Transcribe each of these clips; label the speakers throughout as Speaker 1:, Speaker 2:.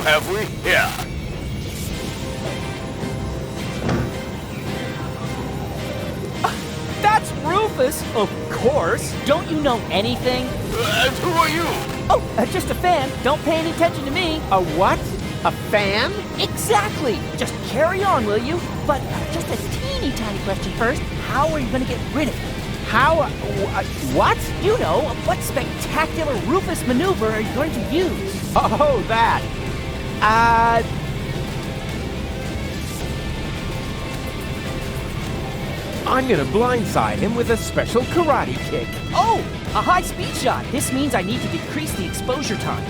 Speaker 1: have we here?
Speaker 2: That's Rufus! Of course! Don't you know anything?
Speaker 1: And who are you?
Speaker 2: Oh, just a fan. Don't pay any attention to me.
Speaker 3: A what? A fan?
Speaker 2: Exactly! Just carry on, will you? But just a teeny tiny question first. How are you going to get rid of him?
Speaker 3: How? What?
Speaker 2: You know, what spectacular Rufus maneuver are you going to use?
Speaker 3: Oh, that. I'm gonna blindside him with a special karate kick.
Speaker 2: Oh, a high-speed shot. This means I need to decrease the exposure time.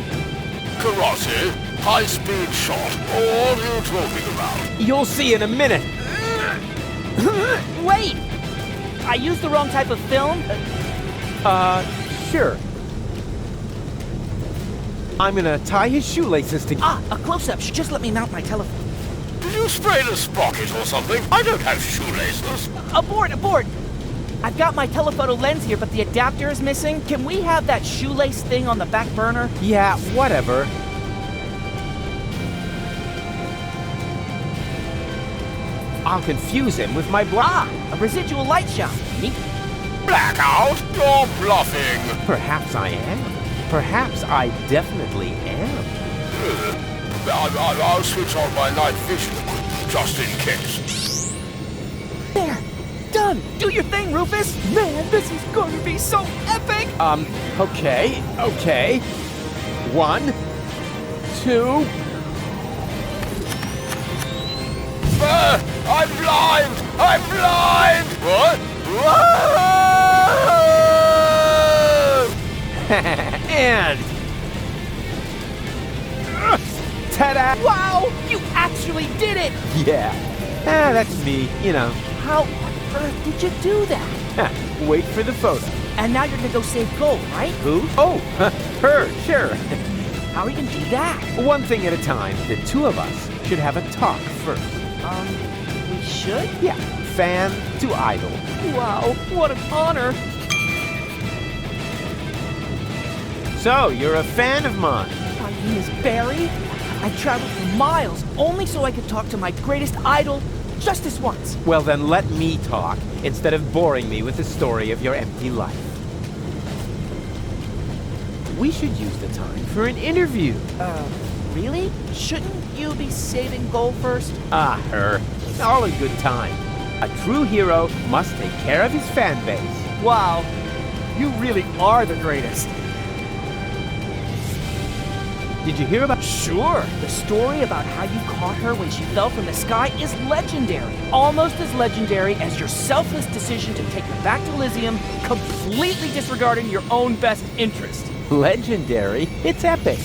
Speaker 1: Karate, high-speed shot. What are you talking about?
Speaker 3: You'll see in a minute.
Speaker 2: Wait! I used the wrong type of film.
Speaker 3: Sure. I'm gonna tie his shoelaces together.
Speaker 2: A close-up. Just let me mount my telephone.
Speaker 1: Did you spray the sprocket or something? I don't have shoelaces.
Speaker 2: Abort! I've got my telephoto lens here, but the adapter is missing. Can we have that shoelace thing on the back burner?
Speaker 3: Yeah, whatever. I'll confuse him with my
Speaker 2: A residual light shot. Neat.
Speaker 1: Blackout? You're bluffing.
Speaker 3: Perhaps I am. Perhaps I definitely am.
Speaker 1: I'll switch on my night vision, just in case.
Speaker 2: There! Done! Do your thing, Rufus! Man, this is going to be so epic!
Speaker 3: Okay. 1, 2...
Speaker 1: I'm blind! What?
Speaker 3: And... ta-da!
Speaker 2: Wow! You actually did it!
Speaker 3: Yeah. That's me, you know.
Speaker 2: How on earth did you do that?
Speaker 3: Wait for the photo.
Speaker 2: And now you're gonna go save gold, right?
Speaker 3: Who? Oh, her, sure.
Speaker 2: How are you gonna do that?
Speaker 3: One thing at a time. The two of us should have a talk first.
Speaker 2: We should?
Speaker 3: Yeah, fan to idol.
Speaker 2: Wow, what an honor!
Speaker 3: So, you're a fan of mine.
Speaker 2: My name is Barry. I traveled for miles only so I could talk to my greatest idol just this once.
Speaker 3: Well, then let me talk, instead of boring me with the story of your empty life. We should use the time for an interview.
Speaker 2: Really? Shouldn't you be saving gold first?
Speaker 3: Her. All in good time. A true hero must take care of his fan base.
Speaker 2: Wow, you really are the greatest.
Speaker 3: Did you hear about...
Speaker 2: Sure. The story about how you caught her when she fell from the sky is legendary. Almost as legendary as your selfless decision to take her back to Elysium, completely disregarding your own best interest.
Speaker 3: Legendary? It's epic.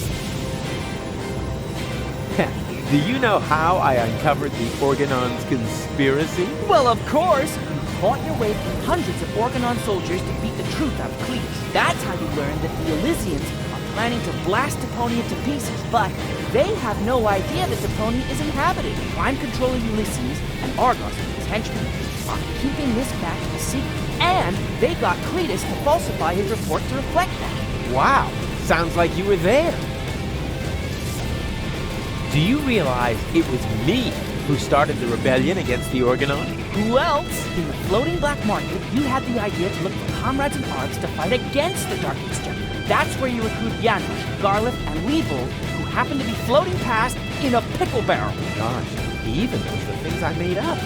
Speaker 3: Do you know how I uncovered the Organon's conspiracy?
Speaker 2: Well, of course. You fought your way through hundreds of Organon soldiers to beat the truth out of Cletus. That's how you learned that the Elysians are planning to blast Deponia to pieces, but they have no idea that Deponia is inhabited. Prime controlling Ulysses and Argos, his henchmen, are keeping this fact a secret. And they got Cletus to falsify his report to reflect that.
Speaker 3: Wow, sounds like you were there. Do you realize it was me who started the rebellion against the Organon?
Speaker 2: Who else? In the floating black market, you had the idea to look for comrades and arcs to fight against the Dark Exchequer. That's where you recruit Janosch, Garliff, and Weevil, who happen to be floating past in a pickle barrel.
Speaker 3: Gosh, he even knows the things I made up.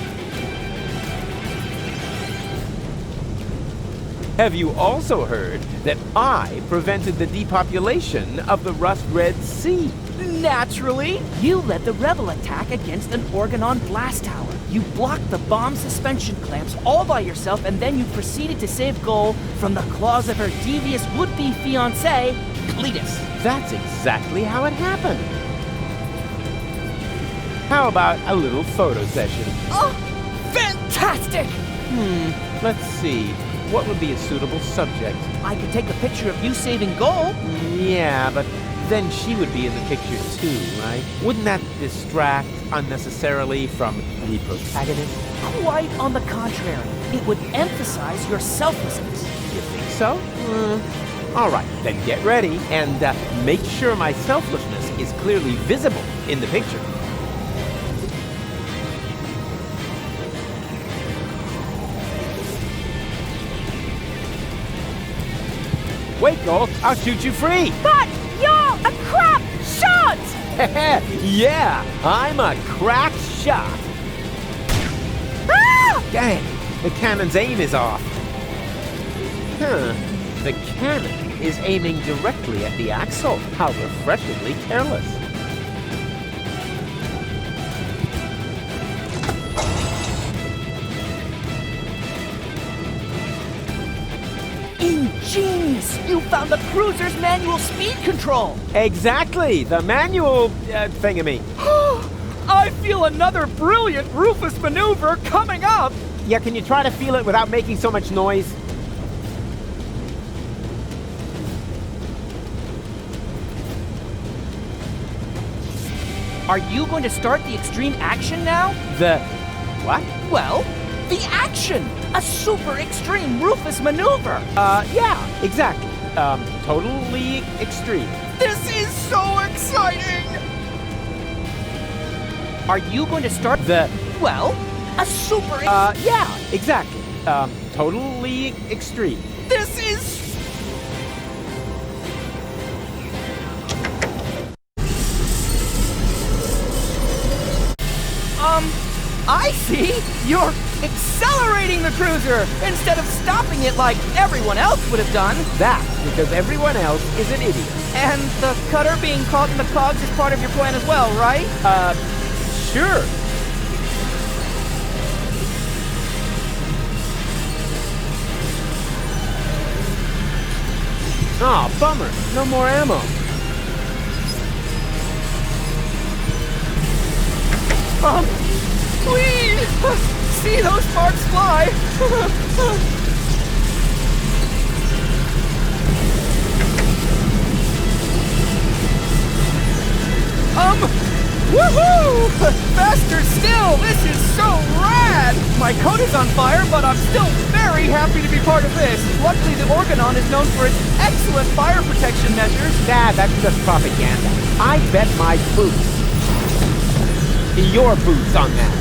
Speaker 3: Have you also heard that I prevented the depopulation of the Rust Red Sea?
Speaker 2: Naturally! You led the rebel attack against an Organon blast tower. You blocked the bomb suspension clamps all by yourself, and then you proceeded to save Goal from the claws of her devious would-be fiancé, Cletus.
Speaker 3: That's exactly how it happened. How about a little photo session?
Speaker 2: Oh, fantastic!
Speaker 3: Let's see. What would be a suitable subject?
Speaker 2: I could take a picture of you saving Goal.
Speaker 3: Yeah, but then she would be in the picture too, right? Wouldn't that distract unnecessarily from the protagonist?
Speaker 2: Quite on the contrary. It would emphasize your selflessness.
Speaker 3: You think so? All right, then get ready and make sure my selflessness is clearly visible in the picture. Wait, Gold, I'll shoot you free.
Speaker 2: But you're a crap shot!
Speaker 3: Yeah, I'm a crack shot.
Speaker 2: Ah!
Speaker 3: Dang, the cannon's aim is off. Huh, the cannon is aiming directly at the axle. How refreshingly careless.
Speaker 2: Ingenious! You found the cruiser's manual speed control!
Speaker 3: Exactly, the manual thingamy.
Speaker 2: I feel another brilliant Rufus maneuver coming up!
Speaker 3: Yeah, can you try to feel it without making so much noise?
Speaker 2: Are you going to start the extreme action now?
Speaker 3: The... what?
Speaker 2: Well, the action! A super extreme Rufus maneuver!
Speaker 3: Yeah, exactly. Totally extreme.
Speaker 2: This is so exciting! Are you going to start
Speaker 3: The...
Speaker 2: well, a super
Speaker 3: yeah, exactly. Totally extreme.
Speaker 2: this is I see! You're accelerating the cruiser instead of stopping it like everyone else would have done.
Speaker 3: That's because everyone else is an idiot.
Speaker 2: And the cutter being caught in the cogs is part of your plan as well, right?
Speaker 3: Sure. Aw, bummer. No more ammo.
Speaker 2: Please! See those sparks fly! Woohoo! Faster still! This is so rad! My coat is on fire, but I'm still very happy to be part of this. Luckily, the Organon is known for its excellent fire protection measures.
Speaker 3: Dad, that's just propaganda. I bet my boots. Your boots on that.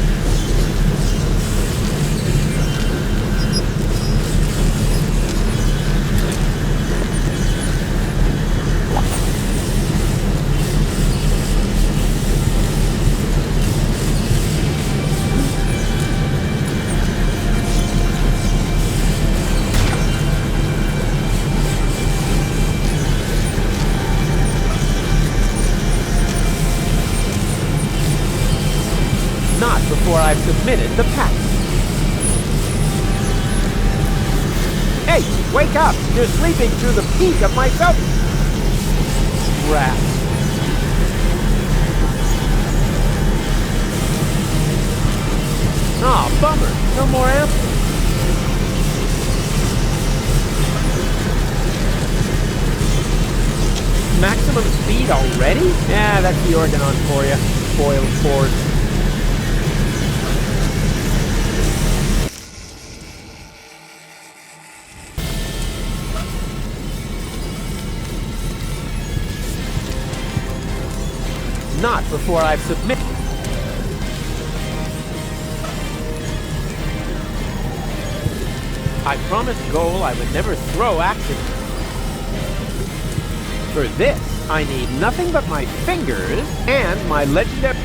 Speaker 3: Not before I've submitted the patent. Hey, wake up! You're sleeping through the peak of my sub... Rat. Aw, bummer. No more ammo. Maximum speed already? Yeah, that's the Organon for you. Spoiled sport. Not before I've submitted. I promised Goal I would never throw accidents. For this, I need nothing but my fingers and my legendary...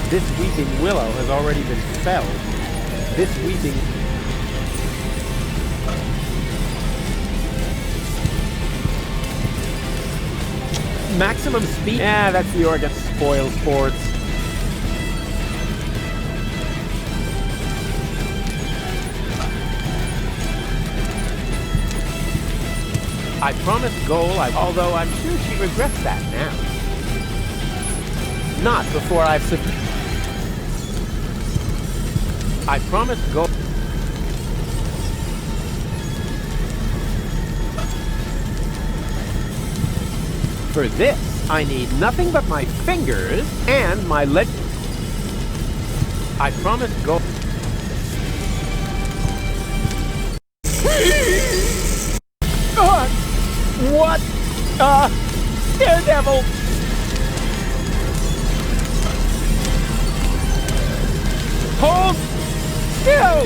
Speaker 3: This weeping willow has already been felled. This weeping... Maximum speed. Yeah, that's the Oregon spoil sports. I promised Goal, although I'm sure she regrets that now. Not before I've I promised Goal. For this, I need nothing but my fingers and my leg. I promised Goal. God! What Daredevil! Hold still!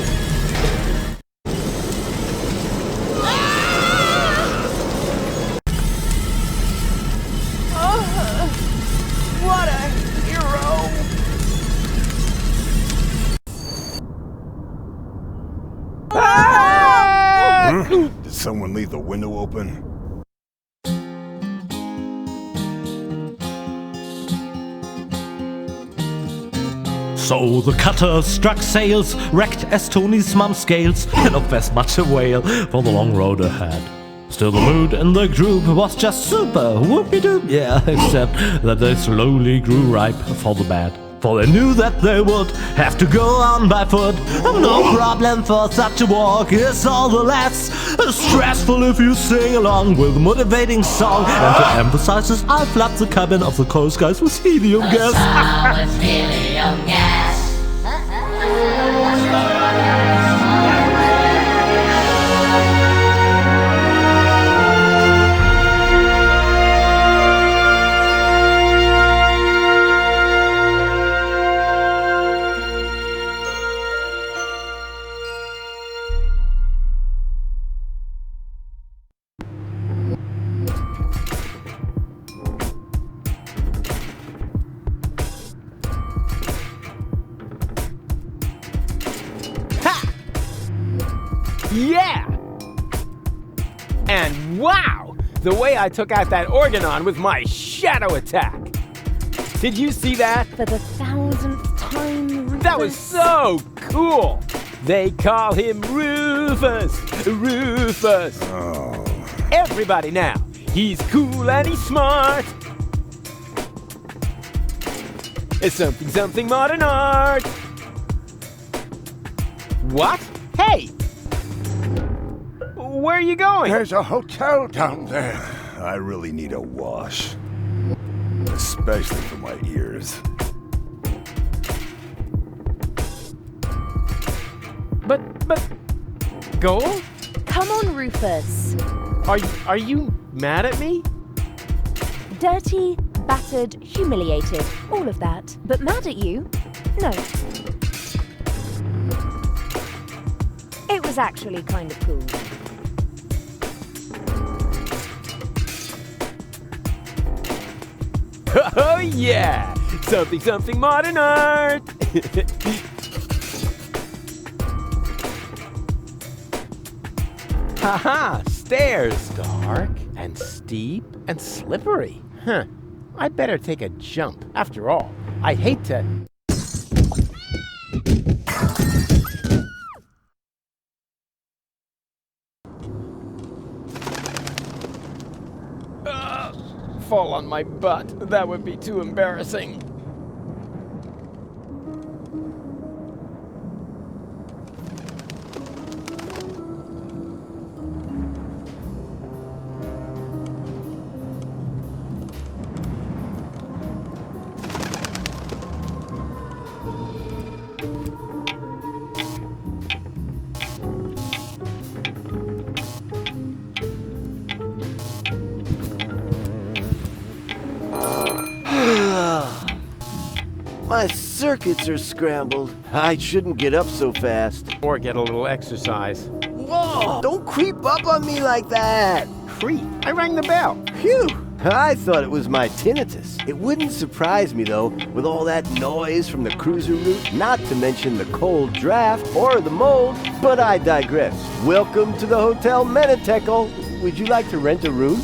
Speaker 2: What a hero!
Speaker 1: Did someone leave the window open?
Speaker 4: So the cutter struck sails, wrecked as Tony's mum scales, and not as much a whale for the long road ahead. Still the mood in the group was just super, whoopie-doop, yeah, except that they slowly grew ripe for the bad. For they knew that they would have to go on by foot. No problem for such a walk, it's all the less stressful if you sing along with a motivating song. And to emphasize this, I'll flap the cabin of the coast guys with helium gas.
Speaker 5: With helium gas.
Speaker 3: Yeah! And wow! The way I took out that Organon with my shadow attack! Did you see that?
Speaker 6: For the 1000th time, Rufus.
Speaker 3: That was so cool! They call him Rufus! Rufus!
Speaker 1: Oh.
Speaker 3: Everybody now! He's cool and he's smart! It's something modern art! What? Hey! Where are you going?
Speaker 1: There's a hotel down there. I really need a wash. Especially for my ears.
Speaker 3: But, Gold?
Speaker 6: Come on, Rufus.
Speaker 3: Are you mad at me?
Speaker 6: Dirty, battered, humiliated, all of that. But mad at you? No. It was actually kind of cool.
Speaker 3: Oh yeah! Something modern art! Haha! Stairs! Dark and steep and slippery. Huh. I'd better take a jump. After all, I hate to... fall on my butt. That would be too embarrassing.
Speaker 7: My circuits are scrambled. I shouldn't get up so fast.
Speaker 3: Or get a little exercise.
Speaker 7: Whoa! Don't creep up on me like that!
Speaker 3: Creep. I rang the bell.
Speaker 7: Phew! I thought it was my tinnitus. It wouldn't surprise me, though, with all that noise from the cruiser route, not to mention the cold draft or the mold, but I digress. Welcome to the Hotel Menetekel. Would you like to rent a room?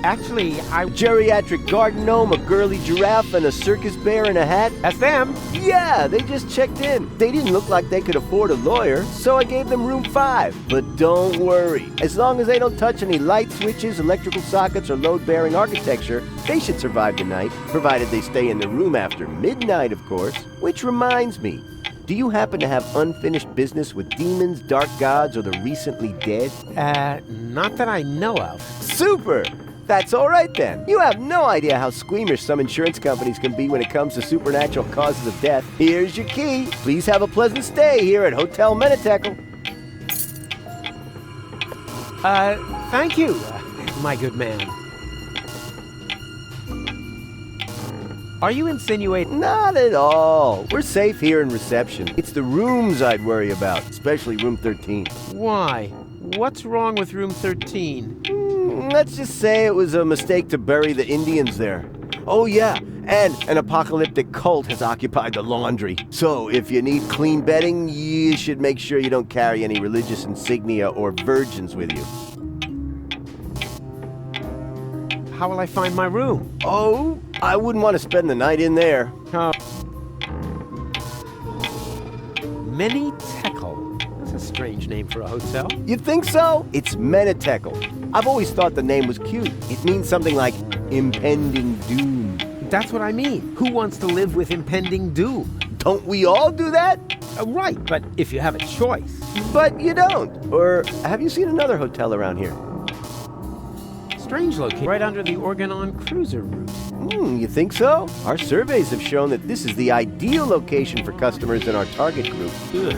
Speaker 3: Actually,
Speaker 7: Geriatric garden gnome, a girly giraffe, and a circus bear in a hat?
Speaker 3: That's them.
Speaker 7: Yeah, they just checked in. They didn't look like they could afford a lawyer, so I gave them room 5. But don't worry. As long as they don't touch any light switches, electrical sockets, or load-bearing architecture, they should survive the night, provided they stay in the room after midnight, of course. Which reminds me, do you happen to have unfinished business with demons, dark gods, or the recently dead?
Speaker 3: Not that I know of.
Speaker 7: Super! That's all right then. You have no idea how squeamish some insurance companies can be when it comes to supernatural causes of death. Here's your key. Please have a pleasant stay here at Hotel Menetekel.
Speaker 3: Thank you, my good man. Are you insinuating?
Speaker 7: Not at all. We're safe here in reception. It's the rooms I'd worry about, especially room 13.
Speaker 3: Why? What's wrong with room 13?
Speaker 7: Let's just say it was a mistake to bury the Indians there. Oh yeah, and an apocalyptic cult has occupied the laundry. So if you need clean bedding, you should make sure you don't carry any religious insignia or virgins with you.
Speaker 3: How will I find my room?
Speaker 7: Oh, I wouldn't want to spend the night in there.
Speaker 3: Mini Tekel. That's a strange name for a hotel.
Speaker 7: You think so? It's Menetekel. I've always thought the name was cute. It means something like impending doom.
Speaker 3: That's what I mean. Who wants to live with impending doom?
Speaker 7: Don't we all do that?
Speaker 3: Right, but if you have a choice.
Speaker 7: But you don't. Or have you seen another hotel around here?
Speaker 3: Strange location, right under the Organon cruiser route.
Speaker 7: You think so? Our surveys have shown that this is the ideal location for customers in our target group.
Speaker 3: Ugh.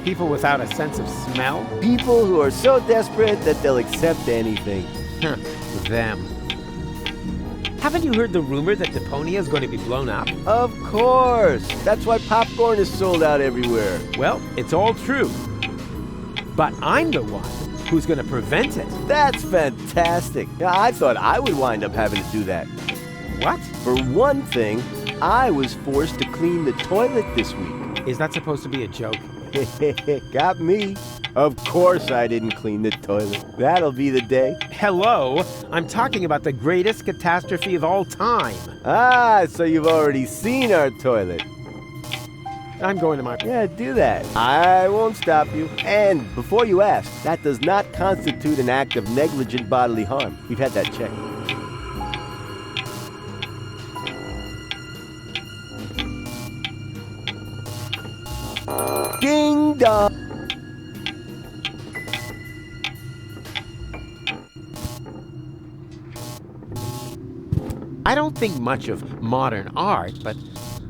Speaker 3: People without a sense of smell?
Speaker 7: People who are so desperate that they'll accept anything.
Speaker 3: Them. Haven't you heard the rumor that Deponia is going to be blown up?
Speaker 7: Of course. That's why popcorn is sold out everywhere.
Speaker 3: Well, it's all true. But I'm the one who's going to prevent it.
Speaker 7: That's fantastic. I thought I would wind up having to do that.
Speaker 3: What?
Speaker 7: For one thing, I was forced to clean the toilet this week.
Speaker 3: Is that supposed to be a joke?
Speaker 7: Got me. Of course I didn't clean the toilet. That'll be the day.
Speaker 3: Hello? I'm talking about the greatest catastrophe of all time.
Speaker 7: Ah, so you've already seen our toilet.
Speaker 3: I'm going to my...
Speaker 7: Yeah, do that. I won't stop you. And before you ask, that does not constitute an act of negligent bodily harm. We've had that checked. Ding dong!
Speaker 3: I don't think much of modern art, but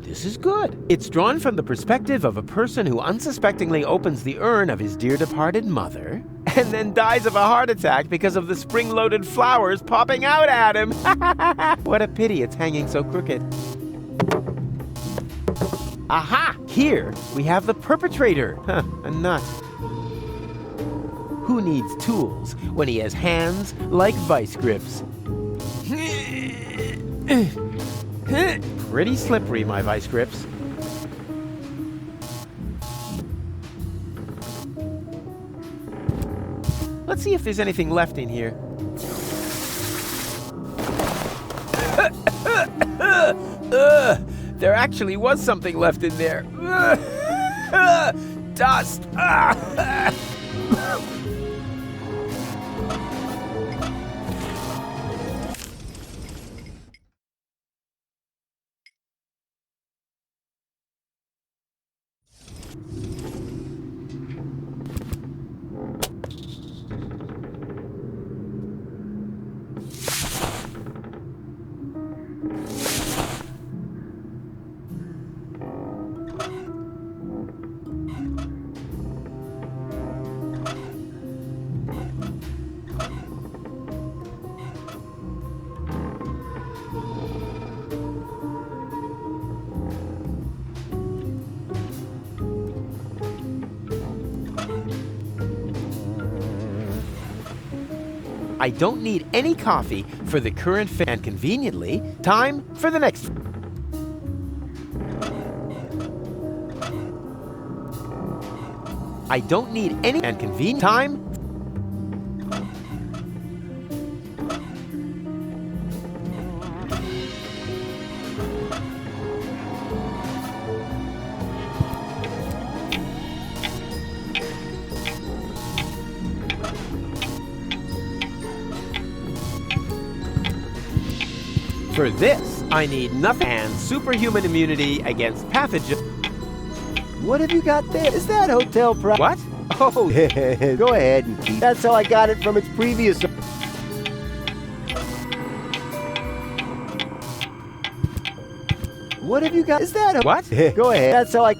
Speaker 3: this is good. It's drawn from the perspective of a person who unsuspectingly opens the urn of his dear departed mother and then dies of a heart attack because of the spring-loaded flowers popping out at him. What a pity it's hanging so crooked. Aha! Here we have the perpetrator. A nut. Who needs tools when he has hands like vice grips? Pretty slippery, my vice grips. Let's see if there's anything left in here. There actually was something left in there. Dust. I don't need any coffee for the current fit, and conveniently, time for the next. I don't need any, and convenient time. For this, I need nothing and superhuman immunity against pathogens.
Speaker 7: What have you got there? Is that hotel pro-
Speaker 3: What? Oh,
Speaker 7: go ahead and keep. That's how I got it from its previous. What have you got? Is that a-
Speaker 3: what?
Speaker 7: Go ahead. That's how I.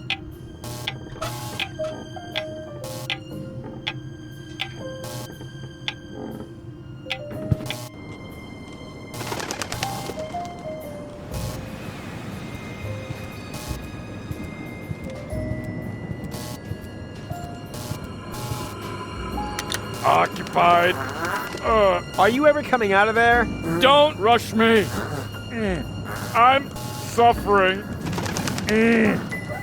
Speaker 8: occupied.
Speaker 3: Are you ever coming out of there?
Speaker 8: Don't rush me. I'm suffering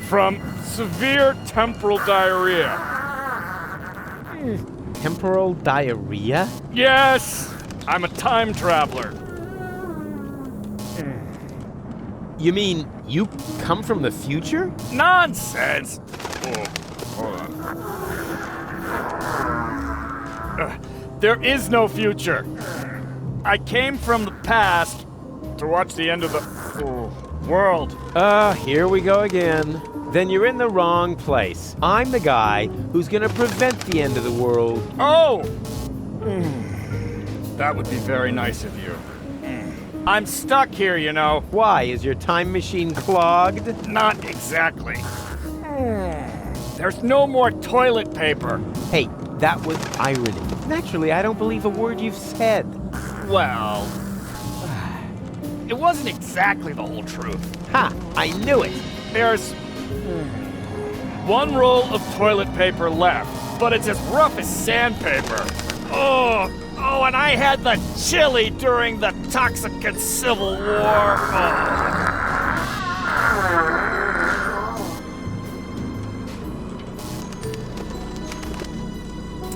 Speaker 8: from severe temporal diarrhea.
Speaker 3: Temporal diarrhea?
Speaker 8: Yes, I'm a time traveler.
Speaker 3: You mean you come from the future?
Speaker 8: Nonsense. Hold on. There is no future. I came from the past to watch the end of the world.
Speaker 3: Here we go again. Then you're in the wrong place. I'm the guy who's gonna prevent the end of the world.
Speaker 8: Oh! That would be very nice of you. I'm stuck here, you know.
Speaker 3: Why? Is your time machine clogged?
Speaker 8: Not exactly. There's no more toilet paper.
Speaker 3: Hey, that was irony. Naturally, I don't believe a word you've said.
Speaker 8: Well, it wasn't exactly the whole truth.
Speaker 3: Ha! I knew it!
Speaker 8: There's one roll of toilet paper left, but it's as rough as sandpaper. Oh, and I had the chili during the Toxicant Civil War.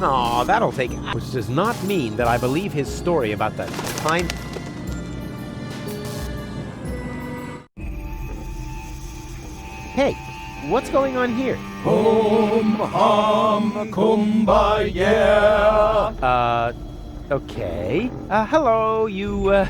Speaker 3: Aw, that'll take hours. Which does not mean that I believe his story about the time... Hey, what's going on here?
Speaker 9: Hum, hum, kumbaya.
Speaker 3: Okay. Hello, you,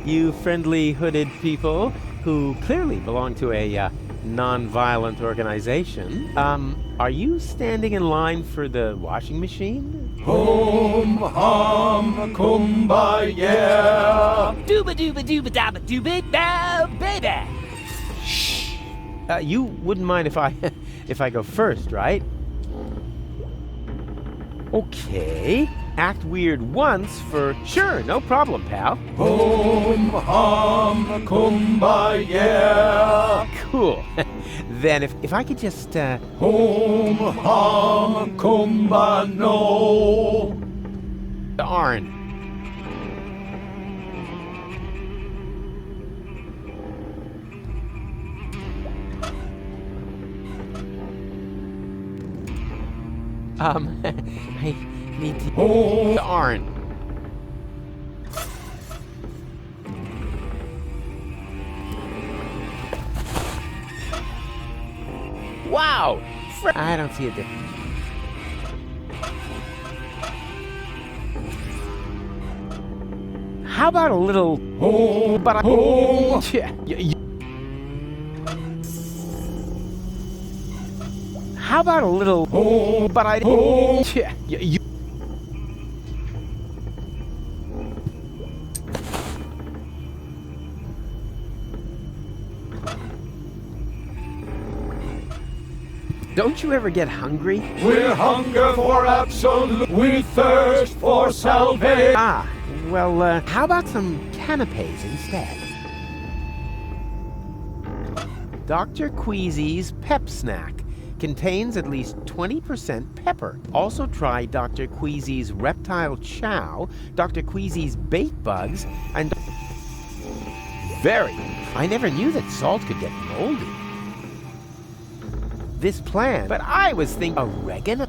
Speaker 3: you friendly hooded people who clearly belong to a, non-violent organization. Are you standing in line for the washing machine?
Speaker 9: Hum, hum, kumbaya.
Speaker 2: Dooba dooba dooba dabba dooba da baby.
Speaker 3: You wouldn't mind if I, if I go first, right? Okay. Act weird once for sure, no problem, pal.
Speaker 9: Hum, hum, kumbaya.
Speaker 3: Cool. Then if I could just
Speaker 9: Hum, hum, kumbano.
Speaker 3: darn. I need to darn. Wow! I don't see a difference. How about a little... Yeah, how about a little... Yeah, Don't you ever get hungry?
Speaker 9: We hunger for absolute. We thirst for salvation.
Speaker 3: Ah, well, how about some canapes instead? Dr. Queasy's Pep Snack contains at least 20% pepper. Also try Dr. Queasy's Reptile Chow, Dr. Queasy's Bait Bugs, and... Very. I never knew that salt could get moldy. This plan, but I was thinking oregano.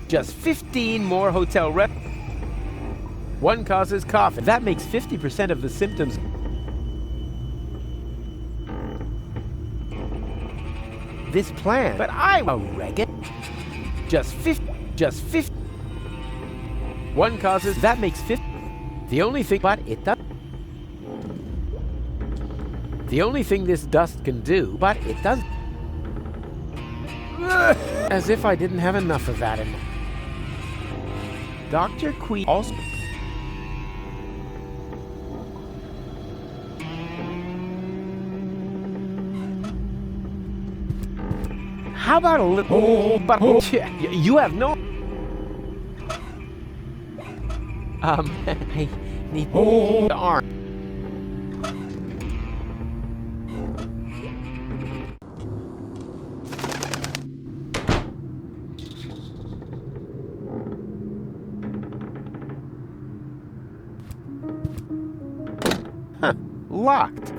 Speaker 3: Just 15 more hotel rep. One causes cough. That makes 50% of the symptoms. This plan, but I oregano. Just 50. One causes. That makes 50. The only thing, but it does. The only thing this dust can do, but it does. As if I didn't have enough of that in. Dr. Queen also. How about a little? But you have no. I need the arm. Huh, locked.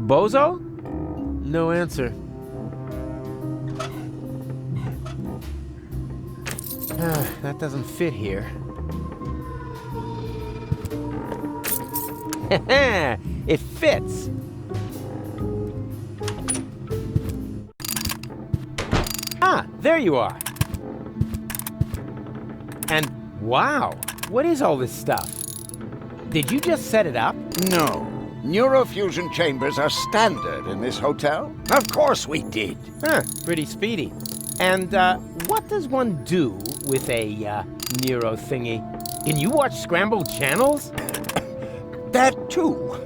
Speaker 3: Bozo? No answer. That doesn't fit here. It fits. Ah, there you are. And wow, what is all this stuff? Did you just set it up?
Speaker 10: No. Neurofusion chambers are standard in this hotel. Of course we did.
Speaker 3: Huh, pretty speedy. And what does one do with a neuro thingy? Can you watch scrambled channels?
Speaker 10: That too.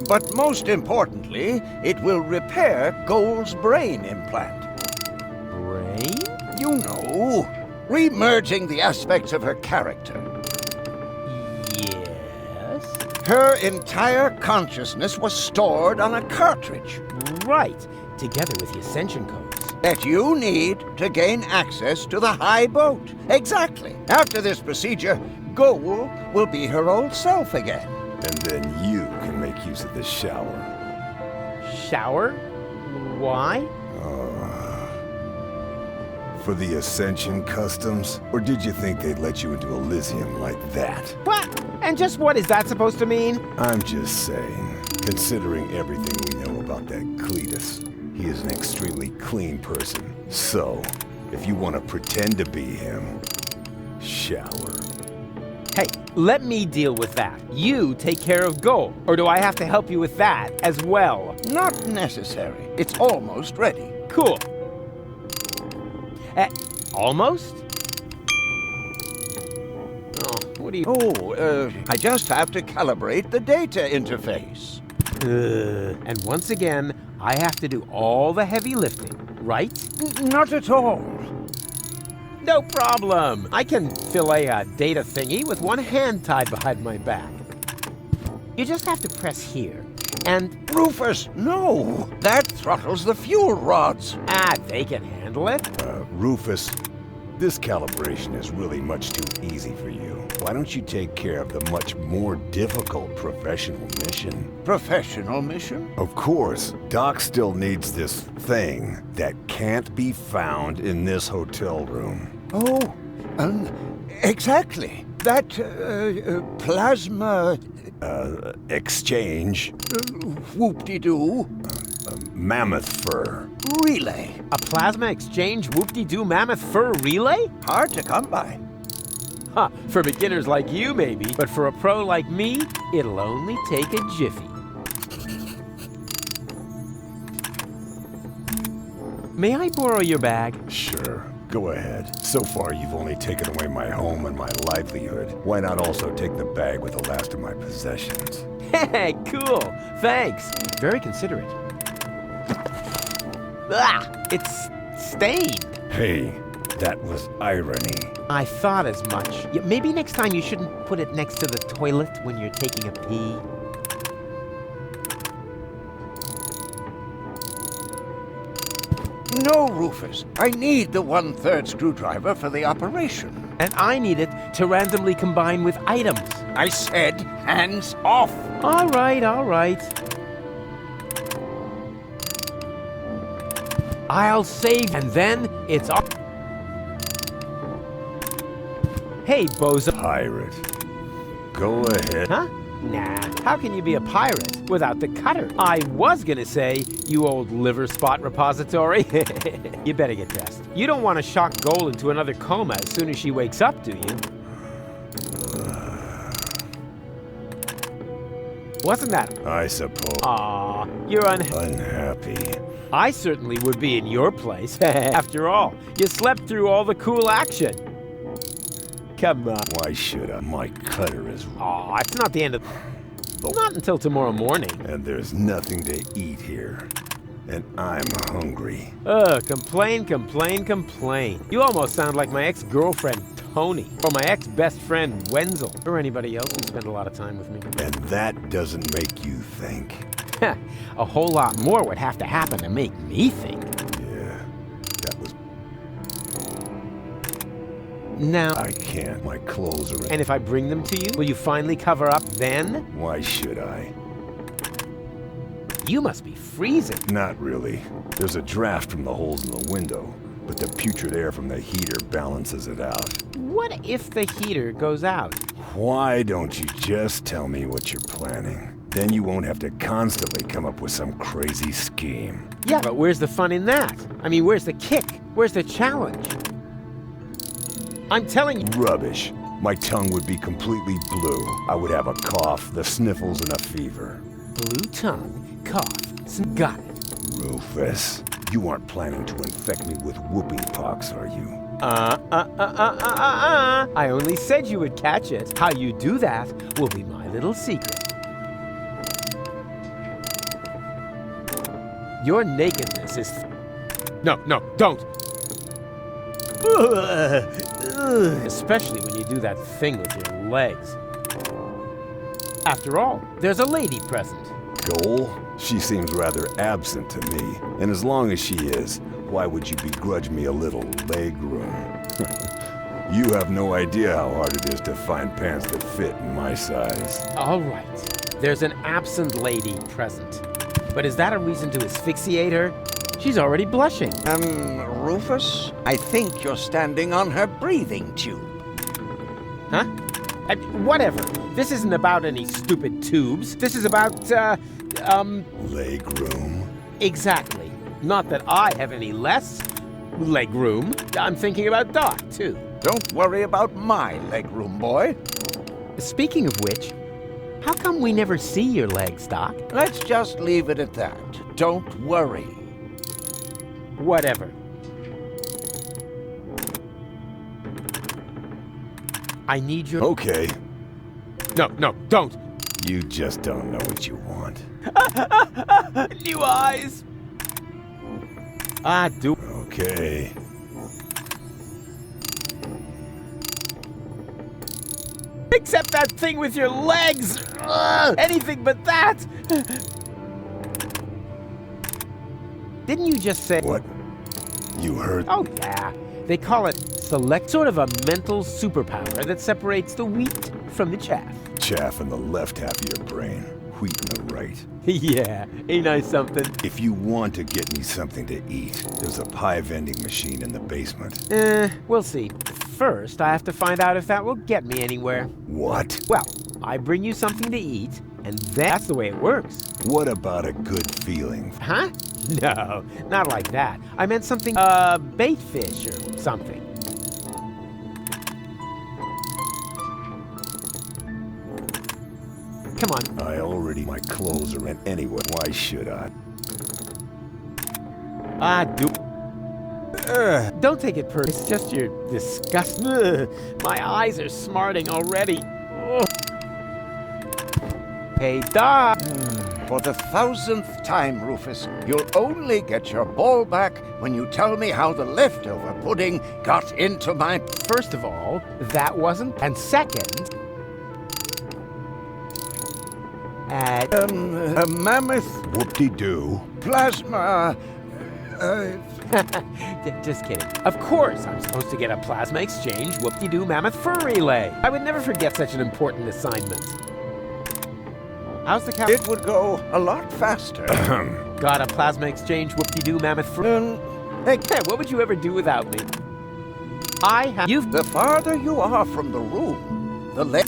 Speaker 10: But most importantly, it will repair Gold's brain implant.
Speaker 3: Brain?
Speaker 10: You know, re-merging the aspects of her character.
Speaker 3: Yes.
Speaker 10: Her entire consciousness was stored on a cartridge
Speaker 3: Right, together with the ascension codes.
Speaker 10: that you need to gain access to the high boat. Exactly. After this procedure, Gold will be her old self again.
Speaker 1: And then you can make use of the shower.
Speaker 3: Shower? Why?
Speaker 1: For the Ascension customs? Or did you think they'd let you into Elysium like that?
Speaker 3: What? And just what is that supposed to mean?
Speaker 1: I'm just saying, considering everything we know about that Cletus, he is an extremely clean person. So, if you want to pretend to be him, shower.
Speaker 3: Hey, let me deal with that. You take care of Gold. Or do I have to help you with that as well?
Speaker 10: Not necessary. It's almost ready.
Speaker 3: Cool. Almost? Oh, what do you...
Speaker 10: I just have to calibrate the data interface.
Speaker 3: And once again, I have to do all the heavy lifting, right?
Speaker 10: Not at all.
Speaker 3: No problem. I can fillet a data thingy with one hand tied behind my back. You just have to press here, and...
Speaker 10: Rufus, no! That throttles the fuel rods.
Speaker 3: they can handle it.
Speaker 1: Rufus, this calibration is really much too easy for you. Why don't you take care of the much more difficult professional mission?
Speaker 10: Professional mission?
Speaker 1: Of course, Doc still needs this thing that can't be found in this hotel room.
Speaker 10: Oh, exactly. That plasma...
Speaker 1: Exchange.
Speaker 10: Whoop-de-doo.
Speaker 1: Mammoth fur.
Speaker 10: Relay.
Speaker 3: A plasma exchange whoop-de-doo mammoth fur relay?
Speaker 10: Hard to come by.
Speaker 3: Huh, for beginners like you maybe, but for a pro like me, it'll only take a jiffy. May I borrow your bag?
Speaker 1: Sure, go ahead. So far, you've only taken away my home and my livelihood. Why not also take the bag with the last of my possessions?
Speaker 3: Hey, cool. Thanks. Very considerate. Ah, it's stained.
Speaker 1: Hey, that was irony.
Speaker 3: I thought as much. Maybe next time you shouldn't put it next to the toilet when you're taking a pee.
Speaker 10: No, Rufus. I need the 1/3 screwdriver for the operation.
Speaker 3: And I need it to randomly combine with items.
Speaker 10: I said hands off.
Speaker 3: All right, all right. I'll save, and then it's off. Hey, bozo.
Speaker 1: Pirate. Go ahead.
Speaker 3: Huh? Nah, how can you be a pirate without the cutter? I was gonna say, you old liver spot repository. You better get dressed. You don't want to shock Gold into another coma as soon as she wakes up, do you? Wasn't that?
Speaker 1: I suppose.
Speaker 3: Aw, you're
Speaker 1: Unhappy.
Speaker 3: I certainly would be in your place. After all, you slept through all the cool action. Come on.
Speaker 1: Why should I? My cutter is...
Speaker 3: Aw, it's not the end of... Not until tomorrow morning.
Speaker 1: And there's nothing to eat here. And I'm hungry.
Speaker 3: Complain, complain, complain. You almost sound like my ex-girlfriend, Tony. Or my ex-best friend, Wenzel. Or anybody else who spent a lot of time with me.
Speaker 1: And that doesn't make you think.
Speaker 3: A whole lot more would have to happen to make me think.
Speaker 1: Yeah, that was...
Speaker 3: Now,
Speaker 1: I can't. My clothes are in.
Speaker 3: and if I bring them to you, will you finally cover up then?
Speaker 1: Why should I?
Speaker 3: You must be freezing.
Speaker 1: Not really. There's a draft from the holes in the window, but the putrid air from the heater balances it out.
Speaker 3: What if the heater goes out?
Speaker 1: Why don't you just tell me what you're planning? Then you won't have to constantly come up with some crazy scheme.
Speaker 3: Yeah, but where's the fun in that? I mean, where's the kick? Where's the challenge? I'm telling you.
Speaker 1: Rubbish. My tongue would be completely blue. I would have a cough, the sniffles, and a fever.
Speaker 3: Blue tongue, cough, got it.
Speaker 1: Rufus, you aren't planning to infect me with whooping pox, are you?
Speaker 3: I only said you would catch it. How you do that will be my little secret. Your nakedness is... No, don't! Especially when you do that thing with your legs. After all, there's a lady present.
Speaker 1: Goal? She seems rather absent to me, and as long as she is, why would you begrudge me a little leg room? You have no idea how hard it is to find pants that fit in my size.
Speaker 3: All right, there's an absent lady present. But is that a reason to asphyxiate her? She's already blushing.
Speaker 10: Rufus, I think you're standing on her breathing tube.
Speaker 3: Huh? Whatever. This isn't about any stupid tubes. This is about,
Speaker 1: Leg room?
Speaker 3: Exactly. Not that I have any less leg room. I'm thinking about Doc, too.
Speaker 10: Don't worry about my leg room, boy.
Speaker 3: Speaking of which, how come we never see your legs, Doc?
Speaker 10: Let's just leave it at that. Don't worry.
Speaker 3: Whatever. I need your...
Speaker 1: Okay.
Speaker 3: No, don't.
Speaker 1: You just don't know what you want.
Speaker 3: New eyes. Do.
Speaker 1: Okay.
Speaker 3: Except that thing with your legs. Anything but that. Didn't you just say...
Speaker 1: What? You heard?
Speaker 3: Oh, yeah. They call it select, sort of a mental superpower that separates the wheat from the chaff.
Speaker 1: Chaff in the left half of your brain, wheat in the right.
Speaker 3: Yeah, ain't I something?
Speaker 1: If you want to get me something to eat, there's a pie vending machine in the basement.
Speaker 3: We'll see. First, I have to find out if that will get me anywhere.
Speaker 1: What?
Speaker 3: Well, I bring you something to eat, and that's the way it works.
Speaker 1: What about a good feeling?
Speaker 3: Huh? No, not like that. I meant something, bait fish or something. Come on.
Speaker 1: My clothes are in anyway. Why should I?
Speaker 3: Do. Don't take it personally. It's just your disgust. My eyes are smarting already. Hey, Doc.
Speaker 10: For the 1000th time, Rufus, you'll only get your ball back when you tell me how the leftover pudding got into my...
Speaker 3: First of all, that wasn't. And second...
Speaker 10: a mammoth...
Speaker 1: Whoop-de-doo.
Speaker 10: Plasma...
Speaker 3: Just kidding. Of course, I'm supposed to get a plasma exchange whoop-de-doo mammoth fur relay. I would never forget such an important assignment. How's the cow?
Speaker 10: It would go a lot faster.
Speaker 3: Got a plasma exchange whoop-de-doo mammoth fur... Hey, what would you ever do without me? I have... You've...
Speaker 10: The farther you are from the room, the less...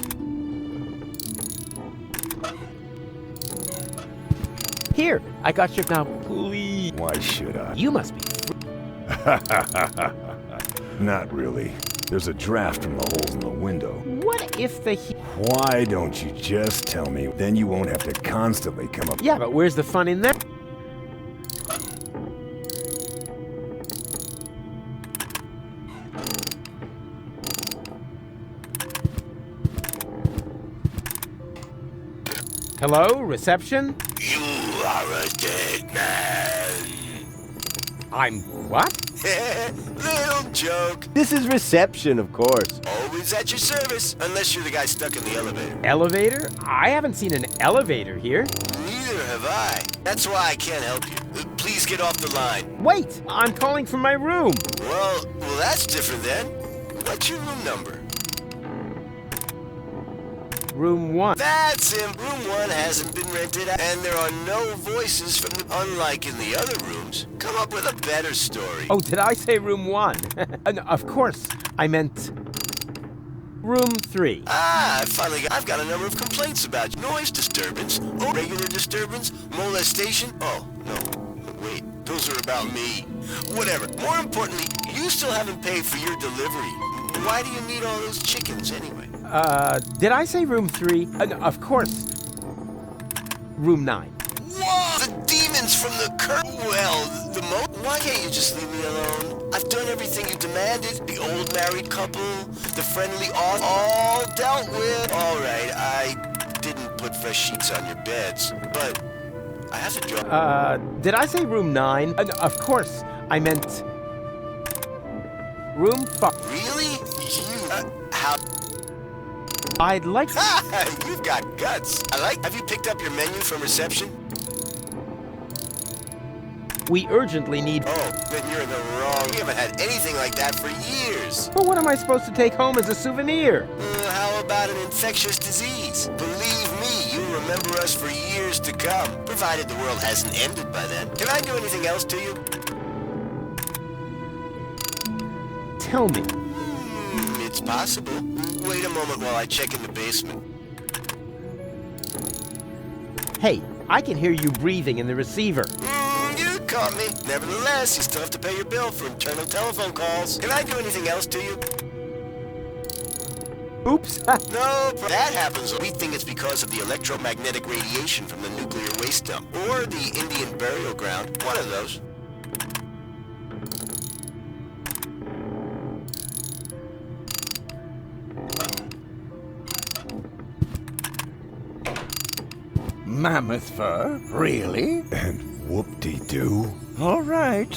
Speaker 3: Here, I got you now, please.
Speaker 1: Why should I?
Speaker 3: You must be...
Speaker 1: Not really. There's a draft from the holes in the window.
Speaker 3: What if the...
Speaker 1: Why don't you just tell me? Then you won't have to constantly come up...
Speaker 3: Yeah, but where's the fun in that? Hello, reception?
Speaker 11: You are a dead man.
Speaker 3: I'm what?
Speaker 11: Little joke.
Speaker 7: This is reception, of course.
Speaker 11: Always at your service, unless you're the guy stuck in the elevator.
Speaker 3: Elevator? I haven't seen an elevator here.
Speaker 11: Neither have I. That's why I can't help you. Please get off the line.
Speaker 3: Wait! I'm calling from my room.
Speaker 11: Well, that's different then. What's your room number?
Speaker 3: Room 1.
Speaker 11: That's him. Room 1 hasn't been rented out, and there are no voices from the... Unlike in the other rooms. Come up with a better story.
Speaker 3: Oh, did I say room 1? No, of course, I meant room 3.
Speaker 11: I've got a number of complaints about you. Noise disturbance, regular disturbance, molestation. Oh, no, wait, those are about me. Whatever. More importantly, you still haven't paid for your delivery. Why do you need all those chickens anyway?
Speaker 3: Did I say room 3? No, of course, room 9.
Speaker 11: Whoa! The demons from the Well, why can't you just leave me alone? I've done everything you demanded. The old married couple, the friendly all dealt with. All right, I didn't put fresh sheets on your beds, but I have to drop...
Speaker 3: Did I say room 9? No, of course, I meant room 5.
Speaker 11: Really? How...
Speaker 3: I'd like...
Speaker 11: You've got guts. Have you picked up your menu from reception?
Speaker 3: We urgently need...
Speaker 11: Oh, then you're in the wrong. We haven't had anything like that for years.
Speaker 3: Well, what am I supposed to take home as a souvenir?
Speaker 11: How about an infectious disease? Believe me, you'll remember us for years to come, provided the world hasn't ended by then. Can I do anything else to you?
Speaker 3: Tell me.
Speaker 11: It's possible. Wait a moment while I check in the basement.
Speaker 3: Hey, I can hear you breathing in the receiver.
Speaker 11: You caught me. Nevertheless, you still have to pay your bill for internal telephone calls. Can I do anything else to you?
Speaker 3: Oops.
Speaker 11: No, that happens. We think it's because of the electromagnetic radiation from the nuclear waste dump. Or the Indian burial ground. One of those.
Speaker 10: Mammoth fur? Really?
Speaker 1: And whoop-de-doo.
Speaker 10: All right.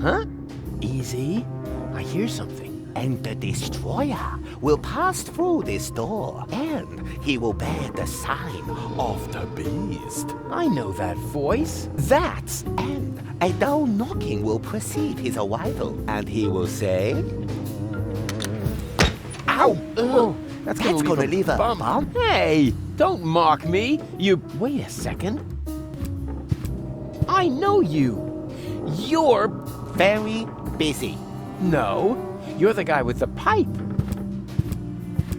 Speaker 3: Huh? Easy. I hear something.
Speaker 12: And the destroyer will pass through this door, and he will bear the sign of the beast.
Speaker 3: I know that voice. That's...
Speaker 12: And a dull knocking will precede his arrival, and he will say... Ow!
Speaker 3: Oh, that's gonna leave a bump. Hey, don't mock me. You... Wait a second. I know you. You're...
Speaker 12: Very busy.
Speaker 3: No. You're the guy with the pipe.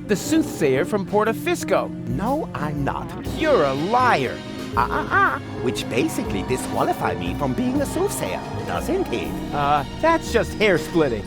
Speaker 3: The soothsayer from Portofisco.
Speaker 12: No, I'm not.
Speaker 3: You're a liar.
Speaker 12: Which basically disqualifies me from being a soothsayer, doesn't it?
Speaker 3: That's just hair splitting.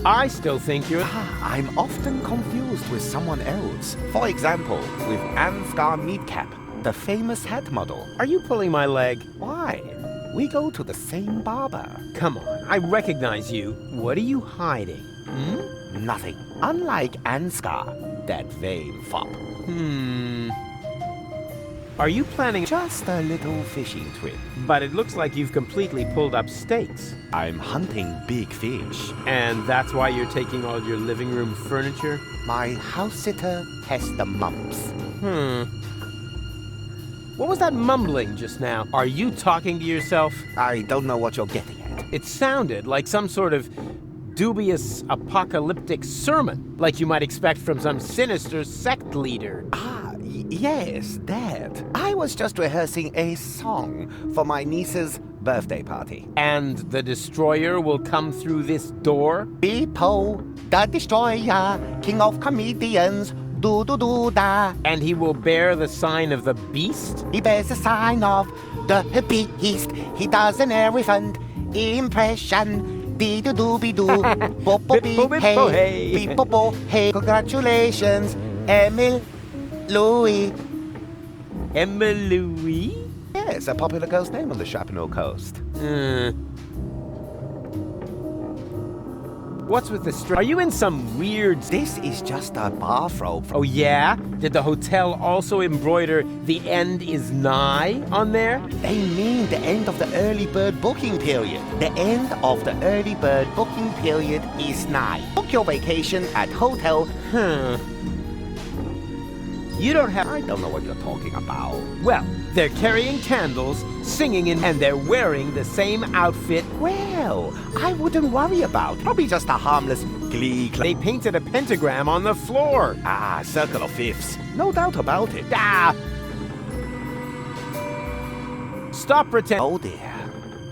Speaker 3: I still think you're...
Speaker 12: I'm often confused with someone else. For example, with Ansgar Meatcap, the famous hat model.
Speaker 3: Are you pulling my leg?
Speaker 12: Why? We go to the same barber.
Speaker 3: Come on, I recognize you. What are you hiding?
Speaker 12: Nothing. Unlike Ansgar, that vain fop.
Speaker 3: Are you planning
Speaker 12: Just a little fishing trip.
Speaker 3: But it looks like you've completely pulled up stakes.
Speaker 12: I'm hunting big fish.
Speaker 3: And that's why you're taking all your living room furniture?
Speaker 12: My house sitter has the mumps.
Speaker 3: What was that mumbling just now? Are you talking to yourself?
Speaker 12: I don't know what you're getting at.
Speaker 3: It sounded like some sort of dubious apocalyptic sermon, like you might expect from some sinister sect leader.
Speaker 12: Yes, that. I was just rehearsing a song for my niece's birthday party.
Speaker 3: And the destroyer will come through this door?
Speaker 12: Bepo, the destroyer, king of comedians, do-do-do-da.
Speaker 3: And he will bear the sign of the beast?
Speaker 12: He bears the sign of the beast. He does an elephant impression. Be-do-do-be-do, bo-bo-be-hey, be-bo-bo-hey. Congratulations, Emil Louis.
Speaker 3: Emma Louis?
Speaker 12: Yes, a popular girl's name on the Chapanel coast.
Speaker 3: What's with the Are you in some weird...
Speaker 12: This is just a bathrobe.
Speaker 3: Oh, yeah? Did the hotel also embroider "The end is nigh" on there?
Speaker 12: They mean the end of the early bird booking period. The end of the early bird booking period is nigh. Book your vacation at hotel.
Speaker 3: You don't have...
Speaker 12: I don't know what you're talking about.
Speaker 3: Well, they're carrying candles, singing, and they're wearing the same outfit.
Speaker 12: Well, I wouldn't worry about. Probably just a harmless glee club.
Speaker 3: They painted a pentagram on the floor.
Speaker 12: Circle of fifths. No doubt about it.
Speaker 3: Stop pretending.
Speaker 12: Oh dear.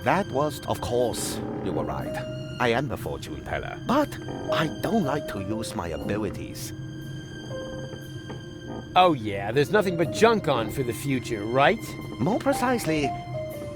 Speaker 12: That was... Of course, you were right. I am the fortune teller. But I don't like to use my abilities.
Speaker 3: Oh yeah, there's nothing but junk on for the future, right?
Speaker 12: More precisely,